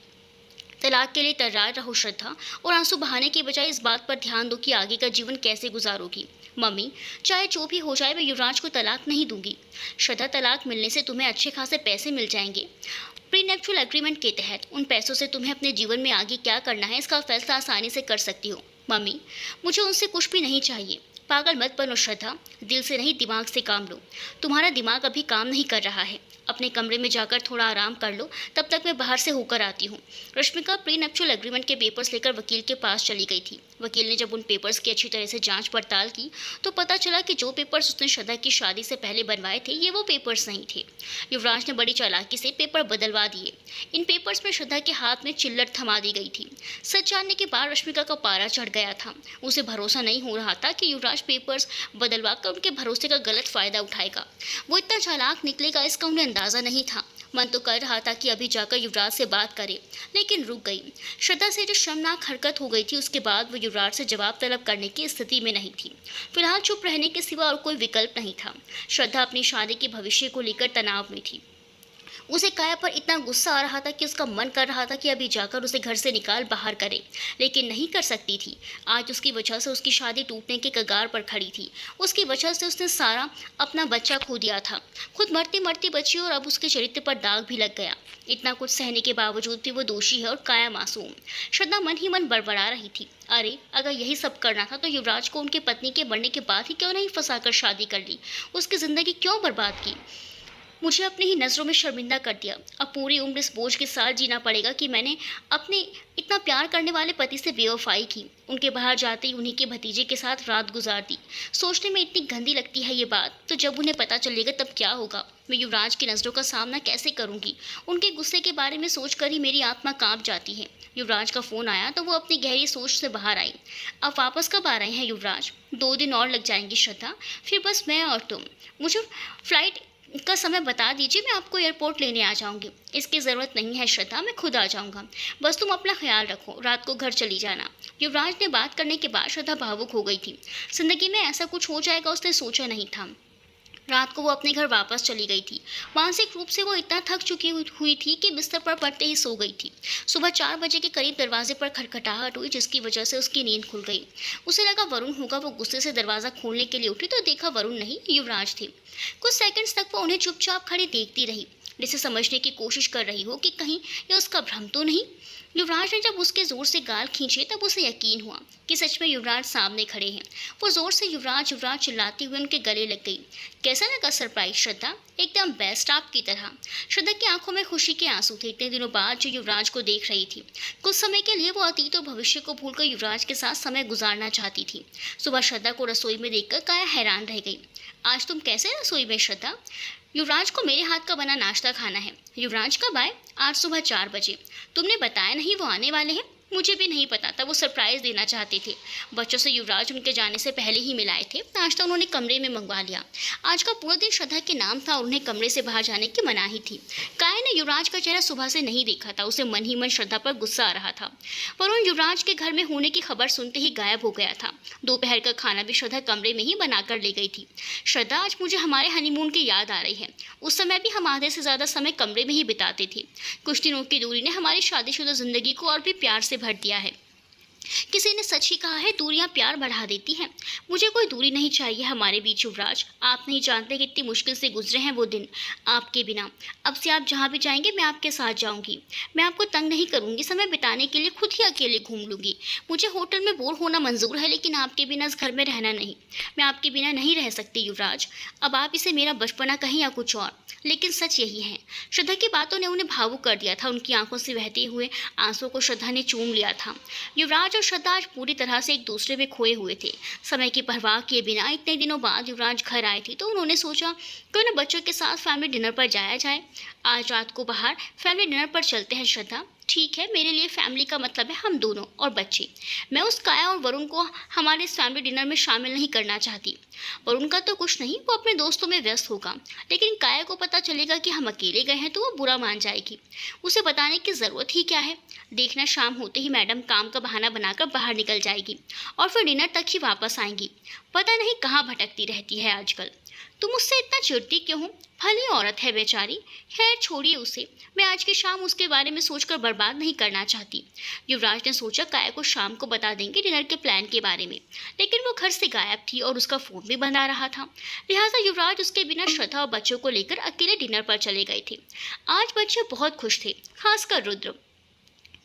तलाक के लिए तैयार रहो श्रद्धा, और आंसू बहाने के बजाय इस बात पर ध्यान दो कि आगे का जीवन कैसे गुजारोगी। मम्मी, चाहे जो भी हो जाए मैं युवराज को तलाक नहीं दूंगी। श्रद्धा, तलाक मिलने से तुम्हें अच्छे खासे पैसे मिल जाएंगे। प्रीनेप्चुअल एग्रीमेंट के तहत उन पैसों से तुम्हें अपने जीवन में आगे क्या करना है इसका फैसला आसानी से कर सकती हो। मम्मी, मुझे उनसे कुछ भी नहीं चाहिए। पागल मत बनो श्रद्धा, दिल से नहीं दिमाग से काम लो। तुम्हारा दिमाग अभी काम नहीं कर रहा है। अपने कमरे में जाकर थोड़ा आराम कर लो, तब तक मैं बाहर से होकर आती हूँ। रश्मिका प्रीनेप्चुअल एग्रीमेंट के पेपर्स लेकर वकील के पास चली गई थी। वकील ने जब उन पेपर्स की अच्छी तरह से जांच पड़ताल की तो पता चला कि जो पेपर्स उसने श्रद्धा की शादी से पहले बनवाए थे ये वो पेपर्स नहीं थे। युवराज ने बड़ी चालाकी से पेपर बदलवा दिए। इन पेपर्स में श्रद्धा के हाथ में चिल्लट थमा दी गई थी। सच जानने के बाद रश्मिका का पारा चढ़ गया था। उसे भरोसा नहीं हो रहा था कि युवराज पेपर्स बदलवा कर उनके भरोसे का गलत फ़ायदा उठाएगा। वो इतना चालाक निकलेगा इसका उन्हें अंदाज़ा नहीं था। मन तो कर रहा था कि अभी जाकर युवराज से बात करे, लेकिन रुक गई। श्रद्धा से जो शर्मनाक हरकत हो गई थी उसके बाद वो युवराज से जवाब तलब करने की स्थिति में नहीं थी। फिलहाल चुप रहने के सिवा और कोई विकल्प नहीं था। श्रद्धा अपनी शादी के भविष्य को लेकर तनाव में थी। उसे काया पर इतना गुस्सा आ रहा था कि उसका मन कर रहा था कि अभी जाकर उसे घर से निकाल बाहर करे, लेकिन नहीं कर सकती थी। आज उसकी वजह से उसकी शादी टूटने के कगार पर खड़ी थी। उसकी वजह से उसने सारा अपना बच्चा खो दिया था, खुद मरती मरती बची, और अब उसके चरित्र पर दाग भी लग गया। इतना कुछ सहने के बावजूद भी वो दोषी है और काया मासूम। श्रद्धा मन ही मन बड़बड़ा रही थी। अरे, अगर यही सब करना था तो युवराज को उनके पत्नी के मरने के बाद ही क्यों नहीं फंसाकर शादी कर ली, उसकी ज़िंदगी क्यों बर्बाद की। मुझे अपनी ही नज़रों में शर्मिंदा कर दिया। अब पूरी उम्र इस बोझ के साथ जीना पड़ेगा कि मैंने अपने इतना प्यार करने वाले पति से बेवफाई की, उनके बाहर जाते ही उन्हीं के भतीजे के साथ रात गुजार दी। सोचने में इतनी गंदी लगती है ये बात, तो जब उन्हें पता चलेगा तब क्या होगा। मैं युवराज की नज़रों का सामना कैसे करूँगी। उनके गुस्से के बारे में सोचकर ही मेरी आत्मा काँप जाती है। युवराज का फ़ोन आया तो वो अपनी गहरी सोच से बाहर आई। अब वापस कब आ रहे हैं युवराज? 2 दिन और लग जाएंगी श्रद्धा, फिर बस मैं और तुम। मुझे फ्लाइट का समय बता दीजिए, मैं आपको एयरपोर्ट लेने आ जाऊंगी। इसकी ज़रूरत नहीं है श्रद्धा, मैं खुद आ जाऊंगा। बस तुम अपना ख्याल रखो, रात को घर चली जाना। युवराज ने बात करने के बाद श्रद्धा भावुक हो गई थी। जिंदगी में ऐसा कुछ हो जाएगा उसने सोचा नहीं था। रात को वो अपने घर वापस चली गई थी। मानसिक रूप से वो इतना थक चुकी हुई थी कि बिस्तर पर पड़ते ही सो गई थी। सुबह 4 बजे के करीब दरवाजे पर खटखटाहट हुई, जिसकी वजह से उसकी नींद खुल गई। उसे लगा वरुण होगा। वो गुस्से से दरवाज़ा खोलने के लिए उठी तो देखा वरुण नहीं, युवराज थे। कुछ सेकंड्स तक वो उन्हें चुपचाप खड़ी देखती रही, जिसे समझने की कोशिश कर रही हो कि कहीं ये उसका भ्रम तो नहीं। युवराज ने जब उसके जोर से गाल खींचे तब उसे यकीन हुआ कि सच में युवराज सामने खड़े हैं। वो जोर से युवराज युवराज चिल्लाती हुई उनके गले लग गई। कैसा लगा सरप्राइज श्रद्धा? एकदम बेस्ट, आपकी तरह। श्रद्धा की आंखों में खुशी के आंसू थे, इतने दिनों बाद जो युवराज को देख रही थी। कुछ समय के लिए वो अतीत और भविष्य को भूलकर युवराज के साथ समय गुजारना चाहती थी। सुबह श्रद्धा को रसोई में देखकर काया हैरान रह गई। आज तुम कैसे रसोई में श्रद्धा? युवराज को मेरे हाथ का बना नाश्ता खाना है। युवराज कब आए? आज सुबह 4 बजे। तुमने बताया नहीं वो आने वाले हैं? मुझे भी नहीं पता था, वो सरप्राइज़ देना चाहते थे। बच्चों से युवराज उनके जाने से पहले ही मिलाए थे। नाश्ता उन्होंने कमरे में मंगवा लिया। आज का पूरा दिन श्रद्धा के नाम था और उन्हें कमरे से बाहर जाने की मनाही थी। काया ने युवराज का चेहरा सुबह से नहीं देखा था। उसे मन ही मन श्रद्धा पर गुस्सा आ रहा था। वरुण युवराज के घर में होने की खबर सुनते ही गायब हो गया था। दोपहर का खाना भी श्रद्धा कमरे में ही बनाकर ले गई थी। श्रद्धा, आज मुझे हमारे हनीमून की याद आ रही है। उस समय भी हम आधे से ज़्यादा समय कमरे में ही बिताते थे। कुछ दिनों की दूरी ने हमारी शादीशुदा जिंदगी को और भी प्यार से भर दिया है। किसी ने सच ही कहा है, दूरियां प्यार बढ़ा देती हैं। मुझे कोई दूरी नहीं चाहिए हमारे बीच युवराज। आप नहीं जानते कितनी मुश्किल से गुजरे हैं वो दिन आपके बिना। अब से आप जहाँ भी जाएंगे मैं आपके साथ जाऊंगी। मैं आपको तंग नहीं करूंगी। समय बिताने के लिए खुद ही अकेले घूम लूंगी। मुझे होटल में बोर होना मंजूर है, लेकिन आपके बिना इस घर में रहना नहीं। मैं आपके बिना नहीं रह सकती युवराज। अब आप इसे मेरा बचपना कहें या कुछ और, लेकिन सच यही है। श्रद्धा की बातों ने उन्हें भावुक कर दिया था। उनकी आंखों से बहते हुए आंसुओं को श्रद्धा ने चूम लिया था। युवराज और श्रद्धा आज पूरी तरह से एक दूसरे में खोए हुए थे। समय की परवाह किए बिना इतने दिनों बाद युवराज घर आए थे तो उन्होंने सोचा क्यों न बच्चों के साथ फैमिली डिनर पर जाया जाए। आज रात को बाहर फैमिली डिनर पर चलते हैं श्रद्धा। ठीक है, मेरे लिए फैमिली का मतलब है हम दोनों और बच्चे। मैं उस काया और वरुण को हमारे इस फैमिली डिनर में शामिल नहीं करना चाहती। वरुण का तो कुछ नहीं, वो अपने दोस्तों में व्यस्त होगा, लेकिन काया को पता चलेगा कि हम अकेले गए हैं तो वो बुरा मान जाएगी। उसे बताने की ज़रूरत ही क्या है। देखना, शाम होते ही मैडम काम का बहाना बनाकर बाहर निकल जाएगी और फिर डिनर तक ही वापस आएंगी। पता नहीं कहाँ भटकती रहती है आजकल। तुम उससे इतना चिढ़ती क्यों हो? भली औरत है बेचारी। खैर छोड़िए उसे। मैं आज की शाम उसके बारे में सोचकर बर्बाद नहीं करना चाहती। युवराज ने सोचा काया को शाम को बता देंगे डिनर के प्लान के बारे में, लेकिन वो घर से गायब थी और उसका फ़ोन भी बंद आ रहा था। लिहाजा युवराज उसके बिना श्रद्धा और बच्चों को लेकर अकेले डिनर पर चले गए थे। आज बच्चे बहुत खुश थे, खासकर रुद्र।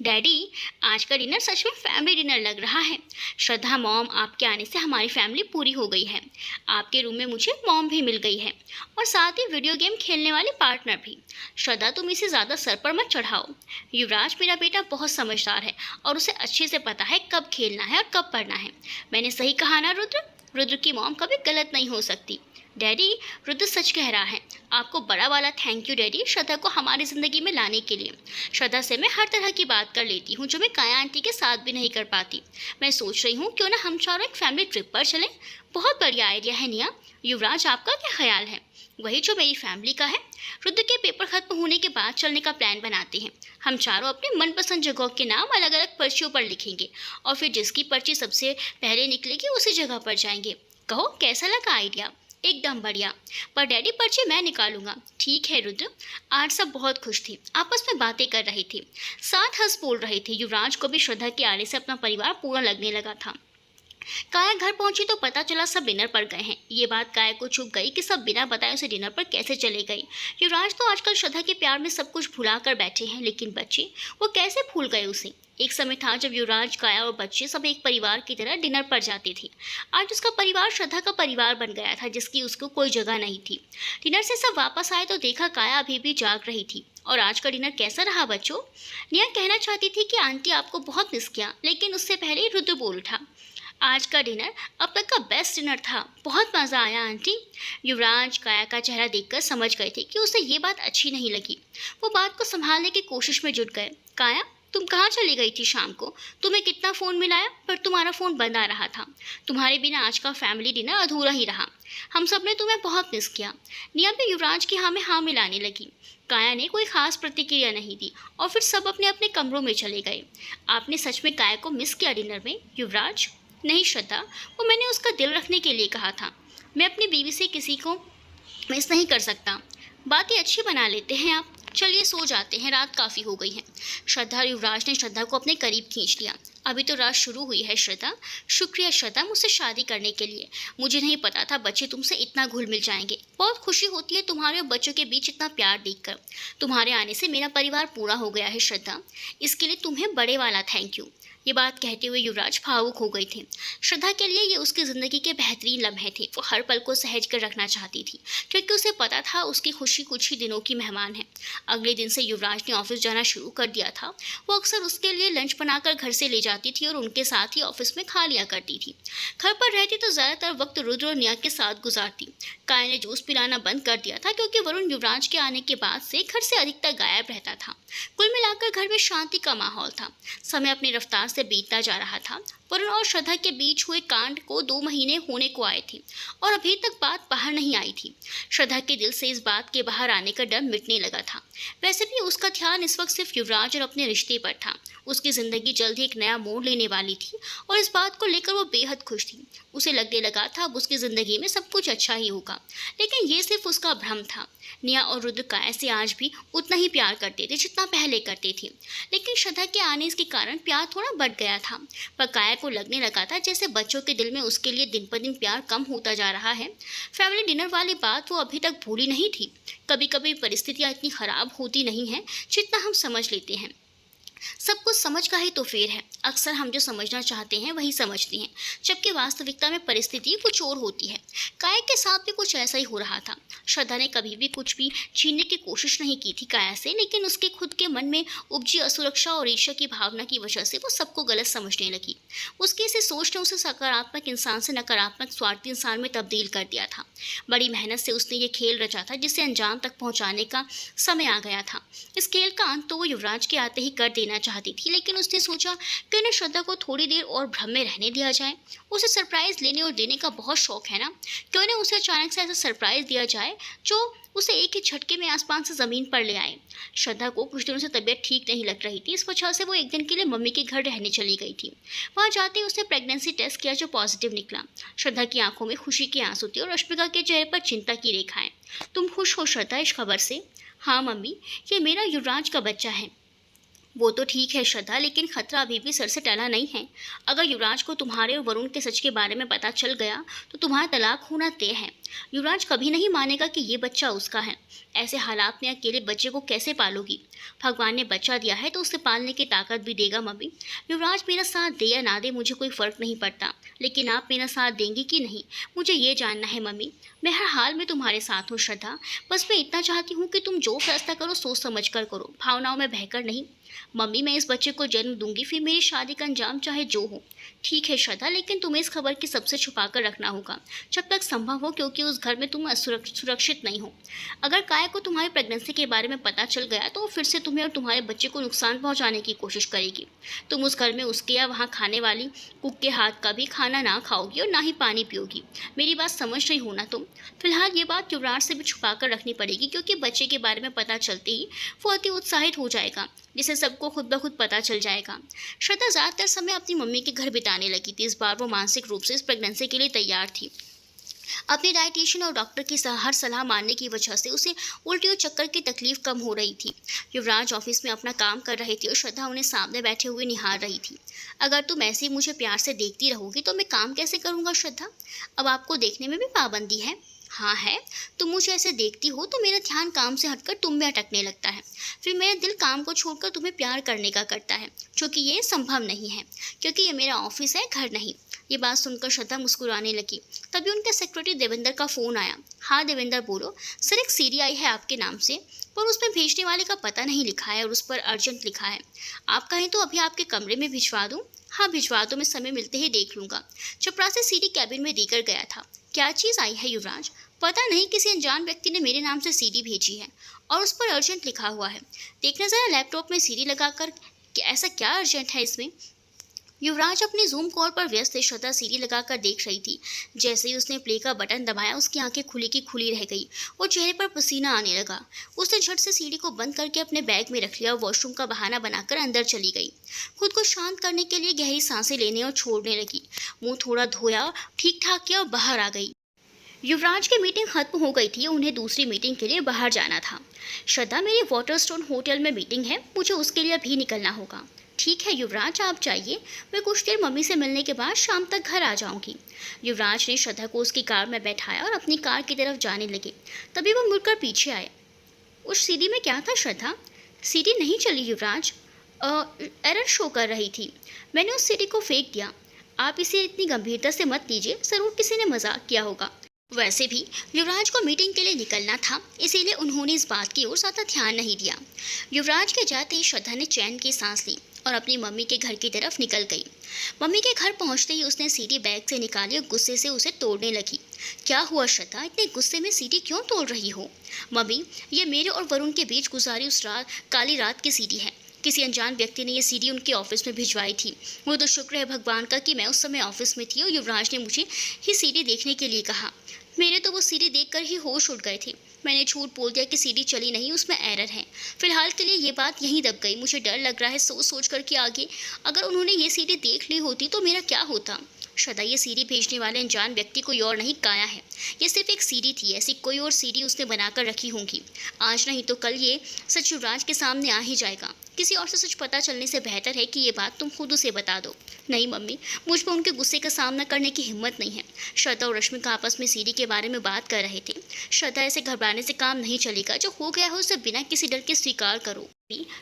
डैडी, आज का डिनर सच में फैमिली डिनर लग रहा है। श्रद्धा मॉम, आपके आने से हमारी फैमिली पूरी हो गई है। आपके रूम में मुझे मॉम भी मिल गई है और साथ ही वीडियो गेम खेलने वाले पार्टनर भी। श्रद्धा, तुम इसे ज़्यादा सर पर मत चढ़ाओ। युवराज, मेरा बेटा बहुत समझदार है और उसे अच्छे से पता है कब खेलना है और कब पढ़ना है। मैंने सही कहा ना रुद्र? रुद्र की मॉम कभी गलत नहीं हो सकती। डैडी, रुद्र सच कह रहा है। आपको बड़ा वाला थैंक यू डैडी, श्रद्धा को हमारी ज़िंदगी में लाने के लिए। श्रद्धा से मैं हर तरह की बात कर लेती हूँ जो मैं काया आंटी के साथ भी नहीं कर पाती। मैं सोच रही हूँ क्यों ना हम चारों एक फैमिली ट्रिप पर चलें। बहुत बढ़िया आइडिया है निया। युवराज, आपका क्या ख्याल है? वही जो मेरी फैमिली का है। रुद्र के पेपर खत्म होने के बाद चलने का प्लान बनाते हैं। हम चारों अपने मनपसंद जगहों के नाम अलग अलग पर्चियों पर लिखेंगे और फिर जिसकी पर्ची सबसे पहले निकलेगी उसी जगह पर जाएंगे। कहो कैसा लगा आइडिया? एकदम बढ़िया। पर डैडी, पर्ची मैं निकालूंगा। ठीक है रुद्र। आज सब बहुत खुश थे, आपस में बातें कर रहे थे, साथ हंस बोल रहे थे। युवराज को भी श्रद्धा के आने से अपना परिवार पूरा लगने लगा था। काया घर पहुंची तो पता चला सब डिनर पर गए हैं। ये बात काया को चुभ गई कि सब बिना बताए उसे डिनर पर कैसे चले गए। युवराज तो आजकल श्रद्धा के प्यार में सब कुछ भुला कर बैठे हैं, लेकिन बच्चे, वो कैसे भूल गए उसे? एक समय था जब युवराज, काया और बच्चे सब एक परिवार की तरह डिनर पर जाते थे। आज उसका परिवार श्रद्धा का परिवार बन गया था, जिसकी उसको कोई जगह नहीं थी। डिनर से सब वापस आए तो देखा काया अभी भी जाग रही थी। और आज का डिनर कैसा रहा बच्चों? निया कहना चाहती थी कि आंटी आपको बहुत मिस किया, लेकिन उससे पहले ही रुद्र बोल उठा, आज का डिनर अब तक का बेस्ट डिनर था, बहुत मज़ा आया आंटी। युवराज काया का चेहरा देखकर समझ गए थे कि उसे ये बात अच्छी नहीं लगी। वो बात को संभालने की कोशिश में जुट गए। काया, तुम कहाँ चली गई थी शाम को? तुम्हें कितना फ़ोन मिलाया पर तुम्हारा फ़ोन बंद आ रहा था। तुम्हारे बिना आज का फैमिली डिनर अधूरा ही रहा। हम सब ने तुम्हें बहुत मिस किया। निया भी युवराज की हाँ में हाँ मिलाने लगी। काया ने कोई खास प्रतिक्रिया नहीं दी और फिर सब अपने अपने कमरों में चले गए। आपने सच में काया को मिस किया डिनर में, युवराज? नहीं श्रद्धा, वो मैंने उसका दिल रखने के लिए कहा था। मैं अपनी बीवी से किसी को मिस नहीं कर सकता। बातें अच्छी बना लेते हैं आप। चलिए सो जाते हैं, रात काफ़ी हो गई है। श्रद्धा और युवराज ने श्रद्धा को अपने करीब खींच लिया। अभी तो रात शुरू हुई है श्रद्धा। शुक्रिया श्रद्धा मुझसे शादी करने के लिए। मुझे नहीं पता था बच्चे तुमसे इतना घुल मिल जाएंगे। बहुत खुशी होती है तुम्हारे और बच्चों के बीच इतना प्यार देखकर। तुम्हारे आने से मेरा परिवार पूरा हो गया है श्रद्धा। इसके लिए तुम्हें बड़े वाला थैंक यू। ये बात कहते हुए युवराज भावुक हो गए थे। श्रद्धा के लिए ये उसकी ज़िंदगी के बेहतरीन लम्हे थे। वो हर पल को सहज कर रखना चाहती थी क्योंकि उसे पता था उसकी खुशी कुछ ही दिनों की मेहमान है। अगले दिन से युवराज ने ऑफिस जाना शुरू कर दिया था। वो अक्सर उसके लिए लंच बनाकर घर से ले जाती थी और उनके साथ ही ऑफिस में खा लिया करती थी। घर पर रहती तो ज़्यादातर वक्त रुद्र और निया के साथ गुजारती। काया ने जूस पिलाना बंद कर दिया था क्योंकि वरुण युवराज के आने के बाद से घर से अधिकतर गायब रहता था। कुल मिलाकर घर में शांति का माहौल था। समय अपनी रफ्तार से बीतता जा रहा था। वरुण और श्रद्धा के बीच हुए कांड को 2 महीने होने को आए थे और अभी तक बात बाहर नहीं आई थी। श्रद्धा के दिल से इस बात के बाहर आने का डर मिटने लगा था। वैसे भी उसका ध्यान इस वक्त सिर्फ युवराज और अपने रिश्ते पर था। उसकी ज़िंदगी जल्द ही एक नया मोड़ लेने वाली थी और इस बात को लेकर वो बेहद खुश थी। उसे लगने लगा था अब उसकी ज़िंदगी में सब कुछ अच्छा ही होगा। लेकिन ये सिर्फ उसका भ्रम था। निया और रुद्र काया से आज भी उतना ही प्यार करते थे जितना पहले करते थे। लेकिन श्रद्धा के आने के कारण प्यार थोड़ा बढ़ गया था। पर काया को लगने लगा था जैसे बच्चों के दिल में उसके लिए दिन पर दिन प्यार कम होता जा रहा है। फैमिली डिनर वाली बात वो अभी तक भूली नहीं थी। कभी कभी परिस्थितियाँ इतनी ख़राब होती नहीं हैं जितना हम समझ लेते हैं। सब कुछ समझ का ही तो फेर है। अक्सर हम जो समझना चाहते हैं वही समझते हैं, जबकि वास्तविकता में परिस्थिति कुछ और होती है। काया के साथ भी कुछ ऐसा ही हो रहा था। श्रद्धा ने कभी भी कुछ भी छीनने की कोशिश नहीं की थी काया से, लेकिन उसके खुद के मन में उपजी असुरक्षा और ईर्ष्या की भावना की वजह से वो सबको गलत समझने लगी। उसकी इसी सोच ने उसे सकारात्मक इंसान से नकारात्मक स्वार्थी इंसान में तब्दील कर दिया था। बड़ी मेहनत से उसने ये खेल रचा था जिसे अंजाम तक पहुँचाने का समय आ गया था। इस खेल का अंत तो वो युवराज के आते ही कर देना चाहती थी, लेकिन उसने सोचा क्यों न श्रद्धा को थोड़ी देर और भ्रम में रहने दिया जाए। उसे सरप्राइज लेने और देने का बहुत शौक है ना। क्यों न उसे अचानक से ऐसा सरप्राइज दिया जाए जो उसे एक ही झटके में आसमान से ज़मीन पर ले आए। श्रद्धा को कुछ दिनों से तबीयत ठीक नहीं लग रही थी। इस वजह से वो एक दिन के लिए मम्मी के घर रहने चली गई थी। वहाँ जाते ही उसने प्रेगनेंसी टेस्ट किया जो पॉजिटिव निकला। श्रद्धा की आंखों में खुशी के आंसू थे और रश्मिका के चेहरे पर चिंता की रेखाएं। तुम खुश हो श्रद्धा इस खबर से? हाँ मम्मी, ये मेरा युवराज का बच्चा है। वो तो ठीक है श्रद्धा, लेकिन खतरा अभी भी सर से टला नहीं है। अगर युवराज को तुम्हारे और वरुण के सच के बारे में पता चल गया तो तुम्हारा तलाक होना तय है। युवराज कभी नहीं मानेगा कि ये बच्चा उसका है। ऐसे हालात में अकेले बच्चे को कैसे पालोगी? भगवान ने बच्चा दिया है तो उसे पालने की ताकत भी देगा मम्मी। युवराज मेरा साथ दे या ना दे मुझे कोई फ़र्क नहीं पड़ता, लेकिन आप मेरा साथ देंगी कि नहीं मुझे ये जानना है मम्मी। मैं हर हाल में तुम्हारे साथ हूँ श्रद्धा। बस मैं इतना चाहती हूँ कि तुम जो फैसला करो सोच समझ कर करो, भावनाओं में बहकर नहीं। मम्मी मैं इस बच्चे को जन्म दूंगी, फिर मेरी शादी का अंजाम चाहे जो हो। ठीक है श्रद्धा, लेकिन तुम्हें इस खबर की सबसे छुपा कर रखना होगा जब तक संभव हो, क्योंकि उस घर में तुम सुरक्षित नहीं हो। अगर काया को तुम्हारी प्रेगनेंसी के बारे में पता चल गया तो वो फिर से तुम्हें और तुम्हारे बच्चे को नुकसान पहुंचाने की कोशिश करेगी। तुम उस घर में उसके या वहाँ खाने वाली कुक के हाथ का भी खाना ना खाओगी और ना ही पानी पियोगी। मेरी बात समझ रही हो ना तुम? फिलहाल ये बात युवराज से भी छुपा कर रखनी पड़ेगी, क्योंकि बच्चे के बारे में पता चलते ही वो अति उत्साहित हो जाएगा, जिसे सबको खुद ब खुद पता चल जाएगा। श्रद्धा ज़्यादातर समय अपनी मम्मी के घर बिताने लगी थी। इस बार वो मानसिक रूप से इस प्रेगनेंसी के लिए तैयार थी। अपने डाइटिशियन और डॉक्टर की हर सलाह मानने की वजह से उसे उल्टी और चक्कर की तकलीफ कम हो रही थी। युवराज ऑफिस में अपना काम कर रहे थे और श्रद्धा उन्हें सामने बैठे हुए निहार रही थी। अगर तुम ऐसे ही मुझे प्यार से देखती रहोगी तो मैं काम कैसे करूँगा श्रद्धा? अब आपको देखने में भी पाबंदी है? हाँ है। तुम मुझे ऐसे देखती हो तो मेरा ध्यान काम से हटकर तुम में अटकने लगता है। फिर मेरा दिल काम को छोड़कर तुम्हें प्यार करने का करता है, जो कि ये संभव नहीं है, क्योंकि ये मेरा ऑफिस है, घर नहीं। ये बात सुनकर श्रद्धा मुस्कुराने लगी। तभी उनके सेक्रेटरी देवेंद्र का फ़ोन आया। हाँ देवेंद्र बोलो। सर एक सीडी आई है आपके नाम से, पर उसमें भेजने वाले का पता नहीं लिखा है और उस पर अर्जेंट लिखा है। आप कहें तो अभी आपके कमरे में भिजवा दूँ? हाँ भिजवा दो, मैं समय मिलते ही देख लूँगा। चपरासी सीडी कैबिन में देकर गया था। क्या चीज़ आई है युवराज? पता नहीं, किसी अनजान व्यक्ति ने मेरे नाम से सीडी भेजी है और उस पर अर्जेंट लिखा हुआ है। देखना ज़रा लैपटॉप में सीडी लगाकर कि ऐसा क्या अर्जेंट है इसमें। युवराज अपने जूम कॉल पर व्यस्त थे। श्रद्धा सीढ़ी लगाकर देख रही थी। जैसे ही उसने प्ले का बटन दबाया उसकी आंखें खुली की खुली रह गई और चेहरे पर पसीना आने लगा। उसने झट से सीढ़ी को बंद करके अपने बैग में रख लिया और वॉशरूम का बहाना बनाकर अंदर चली गई। खुद को शांत करने के लिए गहरी सांसें लेने और छोड़ने लगी। मुंह थोड़ा धोया, ठीक ठाक किया और बाहर आ गई। युवराज की मीटिंग खत्म हो गई थी। उन्हें दूसरी मीटिंग के लिए बाहर जाना था। श्रद्धा, मेरी वाटरस्टोन होटल में मीटिंग है, मुझे उसके लिए अभी निकलना होगा। ठीक है युवराज, आप जाइए, मैं कुछ देर मम्मी से मिलने के बाद शाम तक घर आ जाऊंगी। युवराज ने श्रद्धा को उसकी कार में बैठाया और अपनी कार की तरफ जाने लगे। तभी वो मुड़कर पीछे आए। उस सीढ़ी में क्या था श्रद्धा? सीढ़ी नहीं चली युवराज, एरर शो कर रही थी। मैंने उस सीढ़ी को फेंक दिया। आप इसे इतनी गंभीरता से मत लीजिए, जरूर किसी ने मजाक किया होगा। वैसे भी युवराज को मीटिंग के लिए निकलना था, इसीलिए उन्होंने इस बात की ओर ज़्यादा ध्यान नहीं दिया। युवराज के जाते ही श्रद्धा ने चैन की सांस ली और अपनी मम्मी के घर की तरफ निकल गई। मम्मी के घर पहुंचते ही उसने सीढ़ी बैग से निकाली और गुस्से से उसे तोड़ने लगी। क्या हुआ श्रद्धा, इतने गुस्से में सीढ़ी क्यों तोड़ रही हो? मम्मी, ये मेरे और वरुण के बीच गुजारी उस काली रात की सीढ़ी है। किसी अनजान व्यक्ति ने ये सीढ़ी उनके ऑफिस में भिजवाई थी। वो तो शुक्र है भगवान का कि मैं उस समय ऑफिस में थी और युवराज ने मुझे ही सीढ़ी देखने के लिए कहा। मेरे तो वो सीढ़ी देखकर ही होश उड़ गए थे। मैंने झूठ बोल दिया कि सीढ़ी चली नहीं, उसमें एरर है। फिलहाल के लिए ये बात यहीं दब गई। मुझे डर लग रहा है सोच सोच कर कि आगे अगर उन्होंने ये सीढ़ी देख ली होती तो मेरा क्या होता। श्रद्धा, ये सीढ़ी भेजने वाले अनजान व्यक्ति कोई और नहीं, काया है। ये सिर्फ एक सीढ़ी थी, ऐसी कोई और सीढ़ी उसने बनाकर रखी होंगी। आज नहीं तो कल ये सच युवराज के सामने आ ही जाएगा। किसी और से सच पता चलने से बेहतर है कि ये बात तुम खुद उसे बता दो। नहीं मम्मी, मुझ पर उनके गुस्से का सामना करने की हिम्मत नहीं है। श्रद्धा और रश्मिका आपस में सीढ़ी के बारे में बात कर रहे थे। श्रद्धा, ऐसे घबराने से काम नहीं चलेगा। जो हो गया हो उसे बिना किसी डर के स्वीकार करो।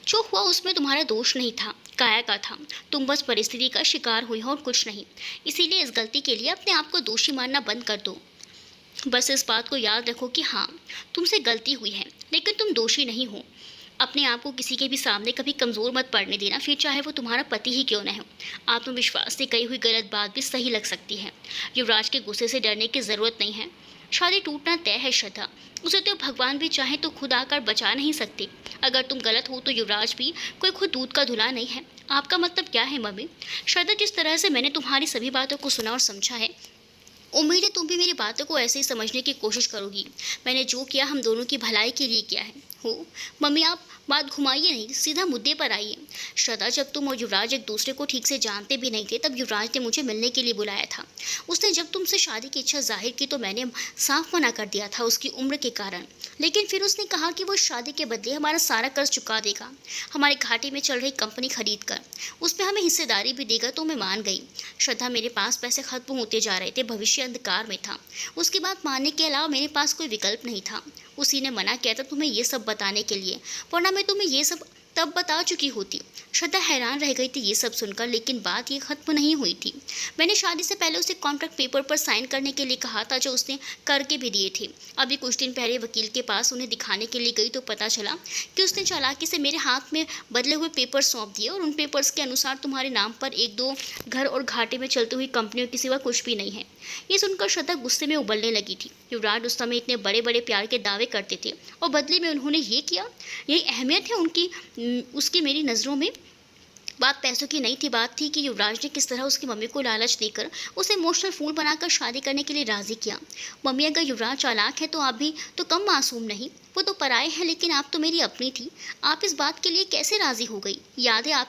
जो हुआ उसमें तुम्हारा दोष नहीं था, काया का था। तुम बस परिस्थिति का शिकार हुई हो और कुछ नहीं। इसीलिए इस गलती के लिए अपने आप को दोषी मानना बंद कर दो। बस इस बात को याद रखो कि हाँ, तुमसे गलती हुई है, लेकिन तुम दोषी नहीं हो। अपने आप को किसी के भी सामने कभी कमज़ोर मत पड़ने देना, फिर चाहे वो तुम्हारा पति ही क्यों न हो। आत्मविश्वास से कही हुई गलत बात भी सही लग सकती है। युवराज के गुस्से से डरने की ज़रूरत नहीं है। शादी टूटना तय है श्रद्धा, उसे तो भगवान भी चाहे तो खुद आकर बचा नहीं सकते। अगर तुम गलत हो तो युवराज भी कोई खुद दूध का धुला नहीं है। आपका मतलब क्या है मम्मी? श्रद्धा, जिस तरह से मैंने तुम्हारी सभी बातों को सुना और समझा है, उम्मीद है तुम भी मेरी बातों को ऐसे ही समझने की कोशिश करोगी। मैंने जो किया हम दोनों की भलाई के लिए किया है। हो मम्मी, आप बात घुमाइए नहीं, सीधा मुद्दे पर आइए। श्रद्धा, जब तुम और युवराज एक दूसरे को ठीक से जानते भी नहीं थे तब युवराज ने मुझे मिलने के लिए बुलाया था। उसने जब तुमसे शादी की इच्छा जाहिर की तो मैंने साफ मना कर दिया था उसकी उम्र के कारण। लेकिन फिर उसने कहा कि वो शादी के बदले हमारा सारा कर्ज चुका देगा, हमारे घाटे में चल रही कंपनी खरीद कर उसमें हमें हिस्सेदारी भी देगा। तो मैं मान गई। श्रद्धा, मेरे पास पैसे खत्म होते जा रहे थे, भविष्य अंधकार में था। उसकी बात मानने के अलावा मेरे पास कोई विकल्प नहीं था। उसी ने मना किया था तुम्हें ये सब बताने के लिए, वरना मैं तुम्हें ये सब तब बता चुकी होती। श्रद्धा हैरान रह गई थी ये सब सुनकर, लेकिन बात ये खत्म नहीं हुई थी। मैंने शादी से पहले उसे कॉन्ट्रैक्ट पेपर पर साइन करने के लिए कहा था, जो उसने करके भी दिए थे। अभी कुछ दिन पहले वकील के पास उन्हें दिखाने के लिए गई तो पता चला कि उसने चालाकी से मेरे हाथ में बदले हुए पेपर सौंप दिए और उन पेपर्स के अनुसार तुम्हारे नाम पर 1-2 घर और घाटे में चलती हुई कंपनियों के सिवा कुछ भी नहीं है। ये सुनकर श्रद्धा गुस्से में उबलने लगी थी। युवराज उस समय इतने बड़े बड़े प्यार के दावे करते थे और बदले में उन्होंने ये किया। यही अहमियत है उसकी मेरी नज़रों में। बात पैसों की नहीं थी, बात थी कि युवराज ने किस तरह उसकी मम्मी को लालच देकर उसे इमोशनल फूल बनाकर शादी करने के लिए राजी किया। मम्मी, अगर युवराज चालाक है तो आप भी तो कम मासूम नहीं। वो तो पराए हैं, लेकिन आप तो मेरी अपनी थी। आप इस बात के लिए कैसे राजी हो गई? याद है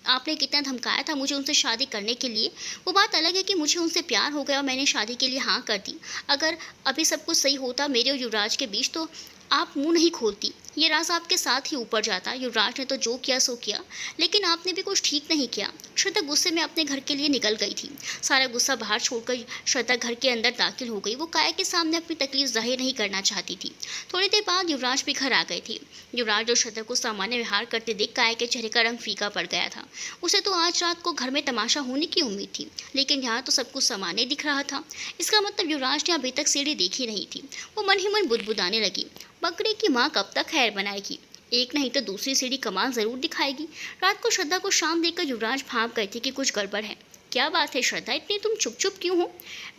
आपने कितना धमकाया था मुझे उनसे शादी करने के लिए। वो बात अलग है कि मुझे उनसे प्यार हो गया और मैंने शादी के लिए हाँ कर दी। अगर अभी सब कुछ सही होता मेरे और युवराज के बीच तो आप मुंह नहीं खोलती, ये राज आपके साथ ही ऊपर जाता। युवराज ने तो जो किया सो किया, लेकिन आपने भी कुछ ठीक नहीं किया। श्रद्धा गुस्से में अपने घर के लिए निकल गई थी। सारा गुस्सा बाहर छोड़कर श्रद्धा घर के अंदर दाखिल हो गई। वो काया के सामने अपनी तकलीफ जाहिर नहीं करना चाहती थी। थोड़ी देर बाद युवराज भी घर आ गए थे। युवराज और श्रद्धा को सामान्य व्यवहार करते देख काया के चेहरे का रंग फीका पड़ गया था। उसे तो आज रात को घर में तमाशा होने की उम्मीद थी, लेकिन यहाँ तो सब कुछ सामान्य दिख रहा था। इसका मतलब युवराज ने अभी तक सीढ़ी देखी नहीं थी। वो मन ही मन बुदबुदाने लगी, बकरी की माँ कब तक खैर बनाएगी? एक नहीं तो दूसरी सीढ़ी कमाल जरूर दिखाएगी। रात को श्रद्धा को शाम देकर युवराज भाप गए थे कि कुछ गड़बड़ है। क्या बात है श्रद्धा, इतनी तुम चुप चुप क्यों हो?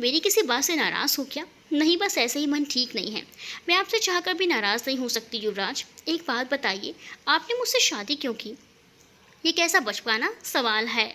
मेरी किसी बात से नाराज़ हो क्या? नहीं, बस ऐसे ही मन ठीक नहीं है। मैं आपसे चाहकर भी नाराज़ नहीं हो सकती। युवराज, एक बात बताइए, आपने मुझसे शादी क्यों की? ये कैसा बचकाना सवाल है।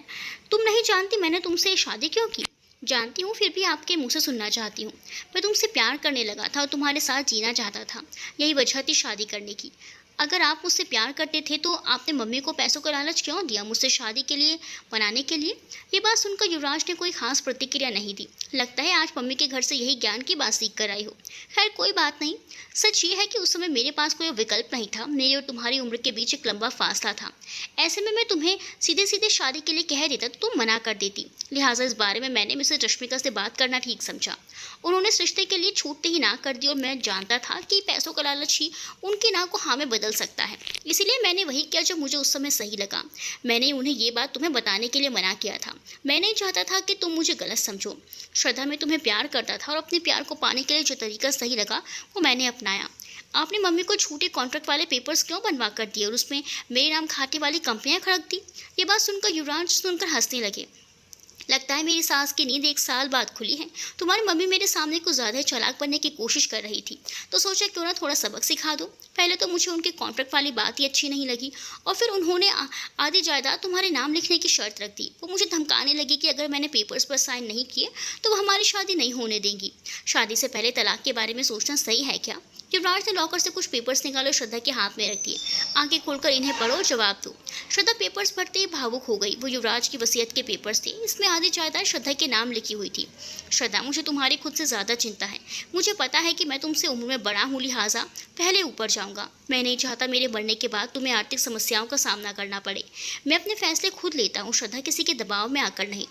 तुम नहीं जानती मैंने तुमसे शादी क्यों की? जानती हूँ, फिर भी आपके मुँह से सुनना चाहती हूँ। मैं तुमसे प्यार करने लगा था और तुम्हारे साथ जीना चाहता था। यही वजह थी शादी करने की। अगर आप मुझसे प्यार करते थे तो आपने मम्मी को पैसों का लालच क्यों दिया मुझसे शादी के लिए बनाने के लिए? ये बात सुनकर युवराज ने कोई खास प्रतिक्रिया नहीं दी। लगता है आज मम्मी के घर से यही ज्ञान की बात सीख कर आई हो। खैर कोई बात नहीं। सच ये है कि उस समय मेरे पास कोई विकल्प नहीं था। मेरी और तुम्हारी उम्र के बीच एक लंबा फासला था। ऐसे में मैं तुम्हें सीधे सीधे शादी के लिए कह देता तो तुम मना कर देती। लिहाजा इस बारे में मैंने मिसेज रश्मिका से बात करना ठीक समझा। उन्होंने इस रिश्ते के लिए छूटते ही ना कर दी और मैं जानता था कि पैसों का लालच ही उनकी ना को हाँ में बदल सकता है। इसलिए मैंने वही किया जो मुझे उस समय सही लगा। मैंने उन्हें ये बात तुम्हें बताने के लिए मना किया था। मैं नहीं चाहता था कि तुम मुझे गलत समझो। श्रद्धा, मैं तुम्हें प्यार करता था और अपने प्यार को पाने के लिए जो तरीका सही लगा वो मैंने अपनाया। आपने मम्मी को झूठे कॉन्ट्रैक्ट वाले पेपर्स क्यों बनवा कर दिए और उसमें मेरे नाम खाते वाली कंपनियां खड़क दी? ये बात सुनकर युवराज सुनकर हंसने लगे। लगता है मेरी सास की नींद एक साल बाद खुली है। तुम्हारी मम्मी मेरे सामने कुछ ज़्यादा चालाक बनने की कोशिश कर रही थी, तो सोचा क्यों ना थोड़ा सबक सिखा दो। पहले तो मुझे उनके कॉन्ट्रैक्ट वाली बात ही अच्छी नहीं लगी और फिर उन्होंने आधी जायदाद तुम्हारे नाम लिखने की शर्त रख दी। वो मुझे धमकाने लगी कि अगर मैंने पेपर्स पर साइन नहीं किए तो वो हमारी शादी नहीं होने देंगी। शादी से पहले तलाक के बारे में सोचना सही है क्या? युवराज ने लॉकर से कुछ पेपर्स निकाले और श्रद्धा के हाथ में रख दिए। आंखें खोलकर इन्हें पढ़ो और जवाब दो। श्रद्धा पेपर्स पढ़ते ही भावुक हो गई। वो युवराज की वसीयत के पेपर्स थे। इसमें आधी जायदाद श्रद्धा के नाम लिखी हुई थी। श्रद्धा, मुझे तुम्हारी खुद से ज़्यादा चिंता है। मुझे पता है कि मैं तुमसे उम्र में बड़ा हूँ, लिहाजा पहले ऊपर जाऊँगा। मैं नहीं चाहता मेरे मरने के बाद तुम्हें आर्थिक समस्याओं का सामना करना पड़े। मैं अपने फैसले खुद लेता हूँ श्रद्धा, किसी के दबाव में आकर नहीं।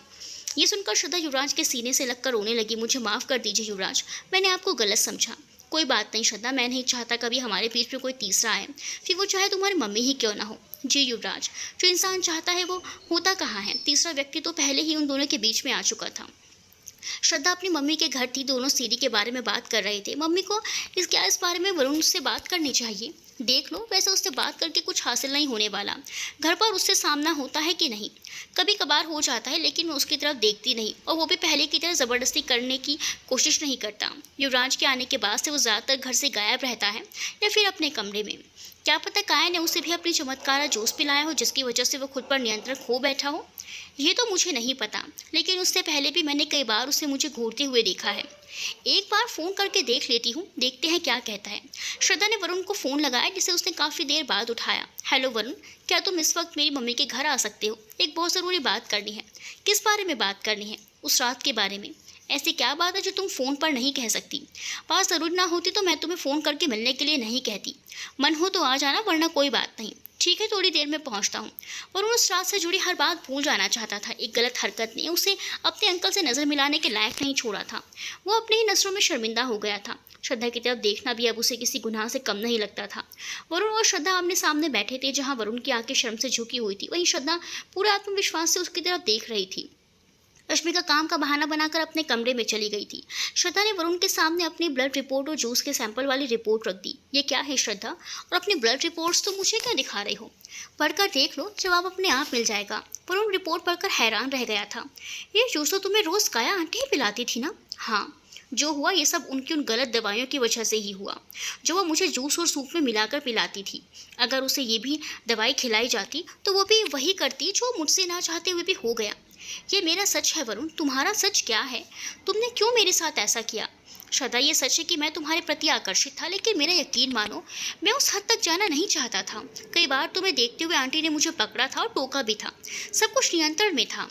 ये सुनकर श्रद्धा युवराज के सीने से लगकर रोने लगी। मुझे माफ़ कर दीजिए युवराज, मैंने आपको गलत समझा। कोई बात नहीं श्रद्धा, मैं नहीं चाहता कभी हमारे बीच में कोई तीसरा आए, फिर वो चाहे तुम्हारी मम्मी ही क्यों ना हो। जी युवराज, जो इंसान चाहता है वो होता कहाँ है? तीसरा व्यक्ति तो पहले ही उन दोनों के बीच में आ चुका था। श्रद्धा अपनी मम्मी के घर थी। दोनों सीढ़ी के बारे में बात कर रहे थे। मम्मी को इस बारे में वरुण से बात करनी चाहिए। देख लो, वैसे उससे बात करके कुछ हासिल नहीं होने वाला। घर पर उससे सामना होता है कि नहीं? कभी कभार हो जाता है, लेकिन मैं उसकी तरफ देखती नहीं और वो भी पहले की तरह ज़बरदस्ती करने की कोशिश नहीं करता। युवराज के आने के बाद से वो ज़्यादातर घर से गायब रहता है या फिर अपने कमरे में। क्या पता काया ने उसे भी अपनी चमत्कारा जोश पिलाया हो जिसकी वजह से वो खुद पर नियंत्रण खो बैठा हो। ये तो मुझे नहीं पता, लेकिन उससे पहले भी मैंने कई बार उसे मुझे घूरते हुए देखा है। एक बार फ़ोन करके देख लेती हूँ, देखते हैं क्या कहता है। श्रद्धा ने वरुण को फ़ोन लगाया जिसे उसने काफ़ी देर बाद उठाया। हेलो वरुण, क्या तुम इस वक्त मेरी मम्मी के घर आ सकते हो? एक बहुत ज़रूरी बात करनी है। किस बारे में बात करनी है? उस रात के बारे में। ऐसी क्या बात है जो तुम फ़ोन पर नहीं कह सकती? बात ज़रूरी ना होती तो मैं तुम्हें फ़ोन करके मिलने के लिए नहीं कहती। मन हो तो आ जाना, वरना कोई बात नहीं। ठीक है, थोड़ी देर में पहुंचता हूँ। वरुण उस रात से जुड़ी हर बात भूल जाना चाहता था। एक गलत हरकत ने उसे अपने अंकल से नज़र मिलाने के लायक नहीं छोड़ा था। वो अपनी ही नज़रों में शर्मिंदा हो गया था। श्रद्धा की तरफ देखना भी अब उसे किसी गुनाह से कम नहीं लगता था। वरुण और श्रद्धा आमने सामने बैठे थे। जहाँ वरुण की आंखें शर्म से झुकी हुई थी, वहीं श्रद्धा पूरे आत्मविश्वास से उसकी तरफ देख रही थी। रश्मिका काम का बहाना बनाकर अपने कमरे में चली गई थी। श्रद्धा ने वरुण के सामने अपनी ब्लड रिपोर्ट और जूस के सैंपल वाली रिपोर्ट रख दी। ये क्या है श्रद्धा? और अपनी ब्लड रिपोर्ट्स तो मुझे क्या दिखा रही हो? पढ़कर देख लो, जवाब अपने आप मिल जाएगा। वरुण रिपोर्ट पढ़कर हैरान रह गया था। ये जूस तो तुम्हें रोज़ काया आंटी ही पिलाती थी ना? हाँ, जो हुआ ये सब उनकी उन गलत दवाइयों की वजह से ही हुआ जो वो मुझे जूस और सूप में मिलाकर पिलाती थी। अगर उसे ये भी दवाई खिलाई जाती तो वो भी वही करती जो मुझसे ना चाहते हुए भी हो गया। ये मेरा सच है वरुण, तुम्हारा सच क्या है? तुमने क्यों मेरे साथ ऐसा किया? श्रद्धा, ये सच है कि मैं तुम्हारे प्रति आकर्षित था, लेकिन मेरा यकीन मानो, मैं उस हद तक जाना नहीं चाहता था। कई बार तुम्हें देखते हुए आंटी ने मुझे पकड़ा था और टोका भी था। सब कुछ नियंत्रण में था।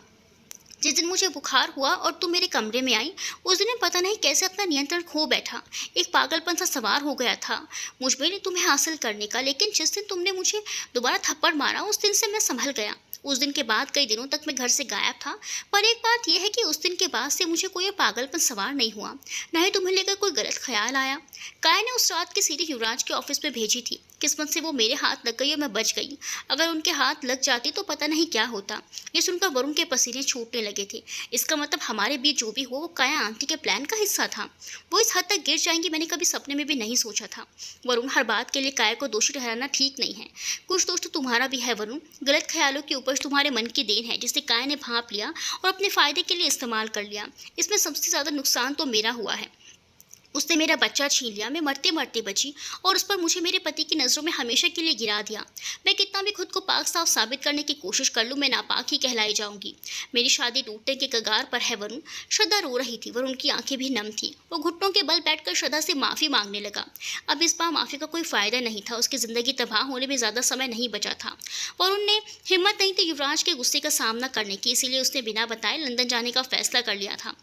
जिस दिन मुझे बुखार हुआ और तुम मेरे कमरे में आई, उस दिन मैं पता नहीं कैसे अपना नियंत्रण खो बैठा। एक पागलपन सा सवार हो गया था मुझ में तुम्हें हासिल करने का। लेकिन जिस दिन तुमने मुझे दोबारा थप्पड़ मारा, उस दिन से मैं संभल गया। उस दिन के बाद कई दिनों तक मैं घर से गायब था। पर एक बात यह है कि उस दिन के बाद से मुझे कोई पागलपन सवार नहीं हुआ, न ही तुम्हें लेकर कोई गलत ख्याल आया। काया ने उस रात की सीढ़ी युवराज के ऑफिस में भेजी थी। किस्मत से वो मेरे हाथ लग गई और मैं बच गई। अगर उनके हाथ लग जाती तो पता नहीं क्या होता। ये सुनकर वरुण के पसीने छूटने लगे थे। इसका मतलब हमारे बीच जो भी हो वो काया आंटी के प्लान का हिस्सा था। वो इस हद तक गिर जाएंगी मैंने कभी सपने में भी नहीं सोचा था। वरुण, हर बात के लिए काया को दोषी ठहराना ठीक नहीं है। कुछ दोष तो तुम्हारा भी है वरुण। गलत ख्यालों की उपज तुम्हारे मन की देन है, जिसे काया ने भांप लिया और अपने फायदे के लिए इस्तेमाल कर लिया। इसमें सबसे ज़्यादा नुकसान तो मेरा हुआ है। उसने मेरा बच्चा छीन लिया, मैं मरते मरते बची और उस पर मुझे मेरे पति की नज़रों में हमेशा के लिए गिरा दिया। मैं कितना भी खुद को पाक साफ साबित करने की कोशिश कर लूँ, मैं नापाक ही कहलाई जाऊंगी। मेरी शादी टूटने के कगार पर है वरुण। श्रद्धा रो रही थी, वरुण की आंखें भी नम थी। वो घुटनों के बल बैठकर श्रद्धा से माफ़ी मांगने लगा। अब इस बार माफ़ी का कोई फ़ायदा नहीं था, उसकी ज़िंदगी तबाह होने में ज़्यादा समय नहीं बचा था। वरुण ने हिम्मत नहीं थी युवराज के गुस्से का सामना करने की, इसीलिए उसने बिना बताए लंदन जाने का फैसला कर लिया था।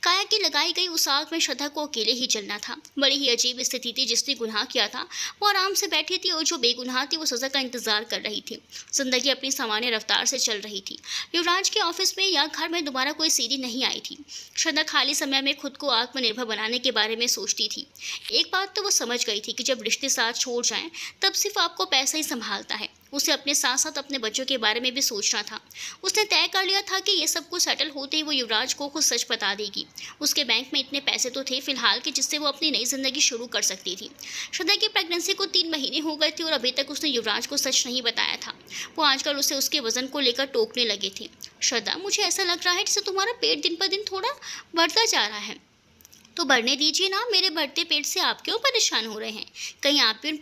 काया की लगाई गई उस आग में श्रद्धा को अकेले ही जलना था। बड़ी ही अजीब स्थिति थी। जिसने गुनाह किया था वो आराम से बैठी थी और जो बेगुनाह थी वो सज़ा का इंतजार कर रही थी। जिंदगी अपनी सामान्य रफ्तार से चल रही थी। युवराज के ऑफिस में या घर में दोबारा कोई सीढ़ी नहीं आई थी। श्रद्धा खाली समय में खुद को आत्मनिर्भर बनाने के बारे में सोचती थी। एक बात तो वो समझ गई थी कि जब रिश्ते साथ छोड़ जाएं तब सिर्फ आपको पैसा ही संभालता है। उसे अपने साथ साथ अपने बच्चों के बारे में भी सोचना था। उसने तय कर लिया था कि ये सब कुछ सेटल होते ही वो युवराज को खुद सच बता देगी। उसके बैंक में इतने पैसे तो थे फिलहाल के जिससे वो अपनी नई जिंदगी शुरू कर सकती थी। श्रद्धा की प्रेगनेंसी को 3 महीने हो गए थे और अभी तक उसने युवराज को सच नहीं बताया था। वो आजकल उसे उसके वजन को लेकर टोकने लगे थे। श्रद्धा, मुझे ऐसा लग रहा है जैसे तुम्हारा पेट दिन पर दिन थोड़ा बढ़ता जा रहा है। तो बढ़ने दीजिए ना, मेरे बढ़ते पेट से आप क्यों परेशान हो रहे हैं? कहीं आप भी उन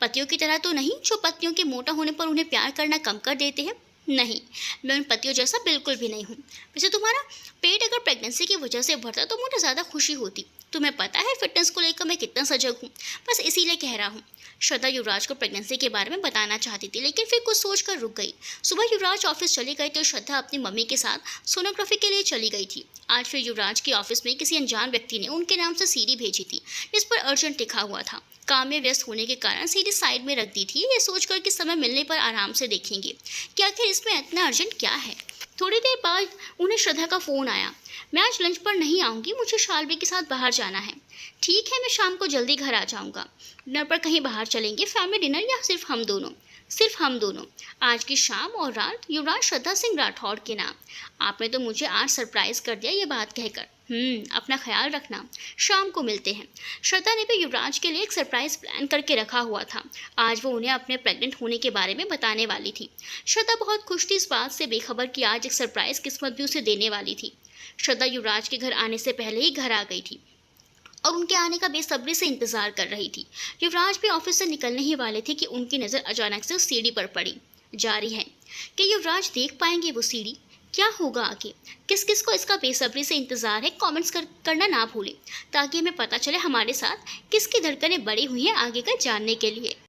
पतियों की तरह तो नहीं जो पतियों के मोटा होने पर उन्हें प्यार करना कम कर देते हैं? नहीं, मैं उन पतियों जैसा बिल्कुल भी नहीं हूँ। वैसे तुम्हारा पेट अगर प्रेगनेंसी की वजह से बढ़ता तो मुझे ज़्यादा खुशी होती। तुम्हें पता है फिटनेस को लेकर मैं कितना सजग हूँ, बस इसीलिए कह रहा हूँ। श्रद्धा युवराज को प्रेगनेंसी के बारे में बताना चाहती थी, लेकिन फिर कुछ सोचकर रुक गई। सुबह युवराज ऑफिस चले गए तो श्रद्धा अपनी मम्मी के साथ सोनोग्राफी के लिए चली गई थी। आज फिर युवराज के ऑफिस में किसी अनजान व्यक्ति ने उनके नाम से सीडी भेजी थी, जिस पर अर्जेंट लिखा हुआ था। काम में व्यस्त होने के कारण सीडी साइड में रख दी थी, ये सोचकर कि समय मिलने पर आराम से देखेंगे कि आखिर इसमें इतना अर्जेंट क्या है। थोड़ी देर बाद उन्हें श्रद्धा का फ़ोन आया। मैं आज लंच पर नहीं आऊँगी, मुझे शालवी के साथ बाहर जाना है। ठीक है, मैं शाम को जल्दी घर आ जाऊँगा। डिनर पर कहीं बाहर चलेंगे, फैमिली डिनर या सिर्फ हम दोनों? सिर्फ हम दोनों। आज की शाम और रात युवराज श्रद्धा सिंह राठौड़ के नाम। आपने तो मुझे आज सरप्राइज कर दिया ये बात कहकर। अपना ख्याल रखना, शाम को मिलते हैं। श्रद्धा ने भी युवराज के लिए एक सरप्राइज प्लान करके रखा हुआ था। आज वो उन्हें अपने प्रेग्नेंट होने के बारे में बताने वाली थी। श्रद्धा बहुत खुश थी इस बात से बेखबर कि आज एक सरप्राइज किस्मत भी उसे देने वाली थी। श्रद्धा युवराज के घर आने से पहले ही घर आ गई थी और उनके आने का बेसब्री से इंतजार कर रही थी। युवराज भी ऑफिस से निकलने ही वाले थे कि उनकी नज़र अचानक से उस सीढ़ी पर पड़ी। जारी है कि युवराज देख पाएंगे वो सीढ़ी? क्या होगा आगे? किस किस को इसका बेसब्री से इंतजार है? कमेंट्स करना ना भूलें ताकि हमें पता चले हमारे साथ किसकी धड़कनें बढ़ी हुई हैं आगे का जानने के लिए।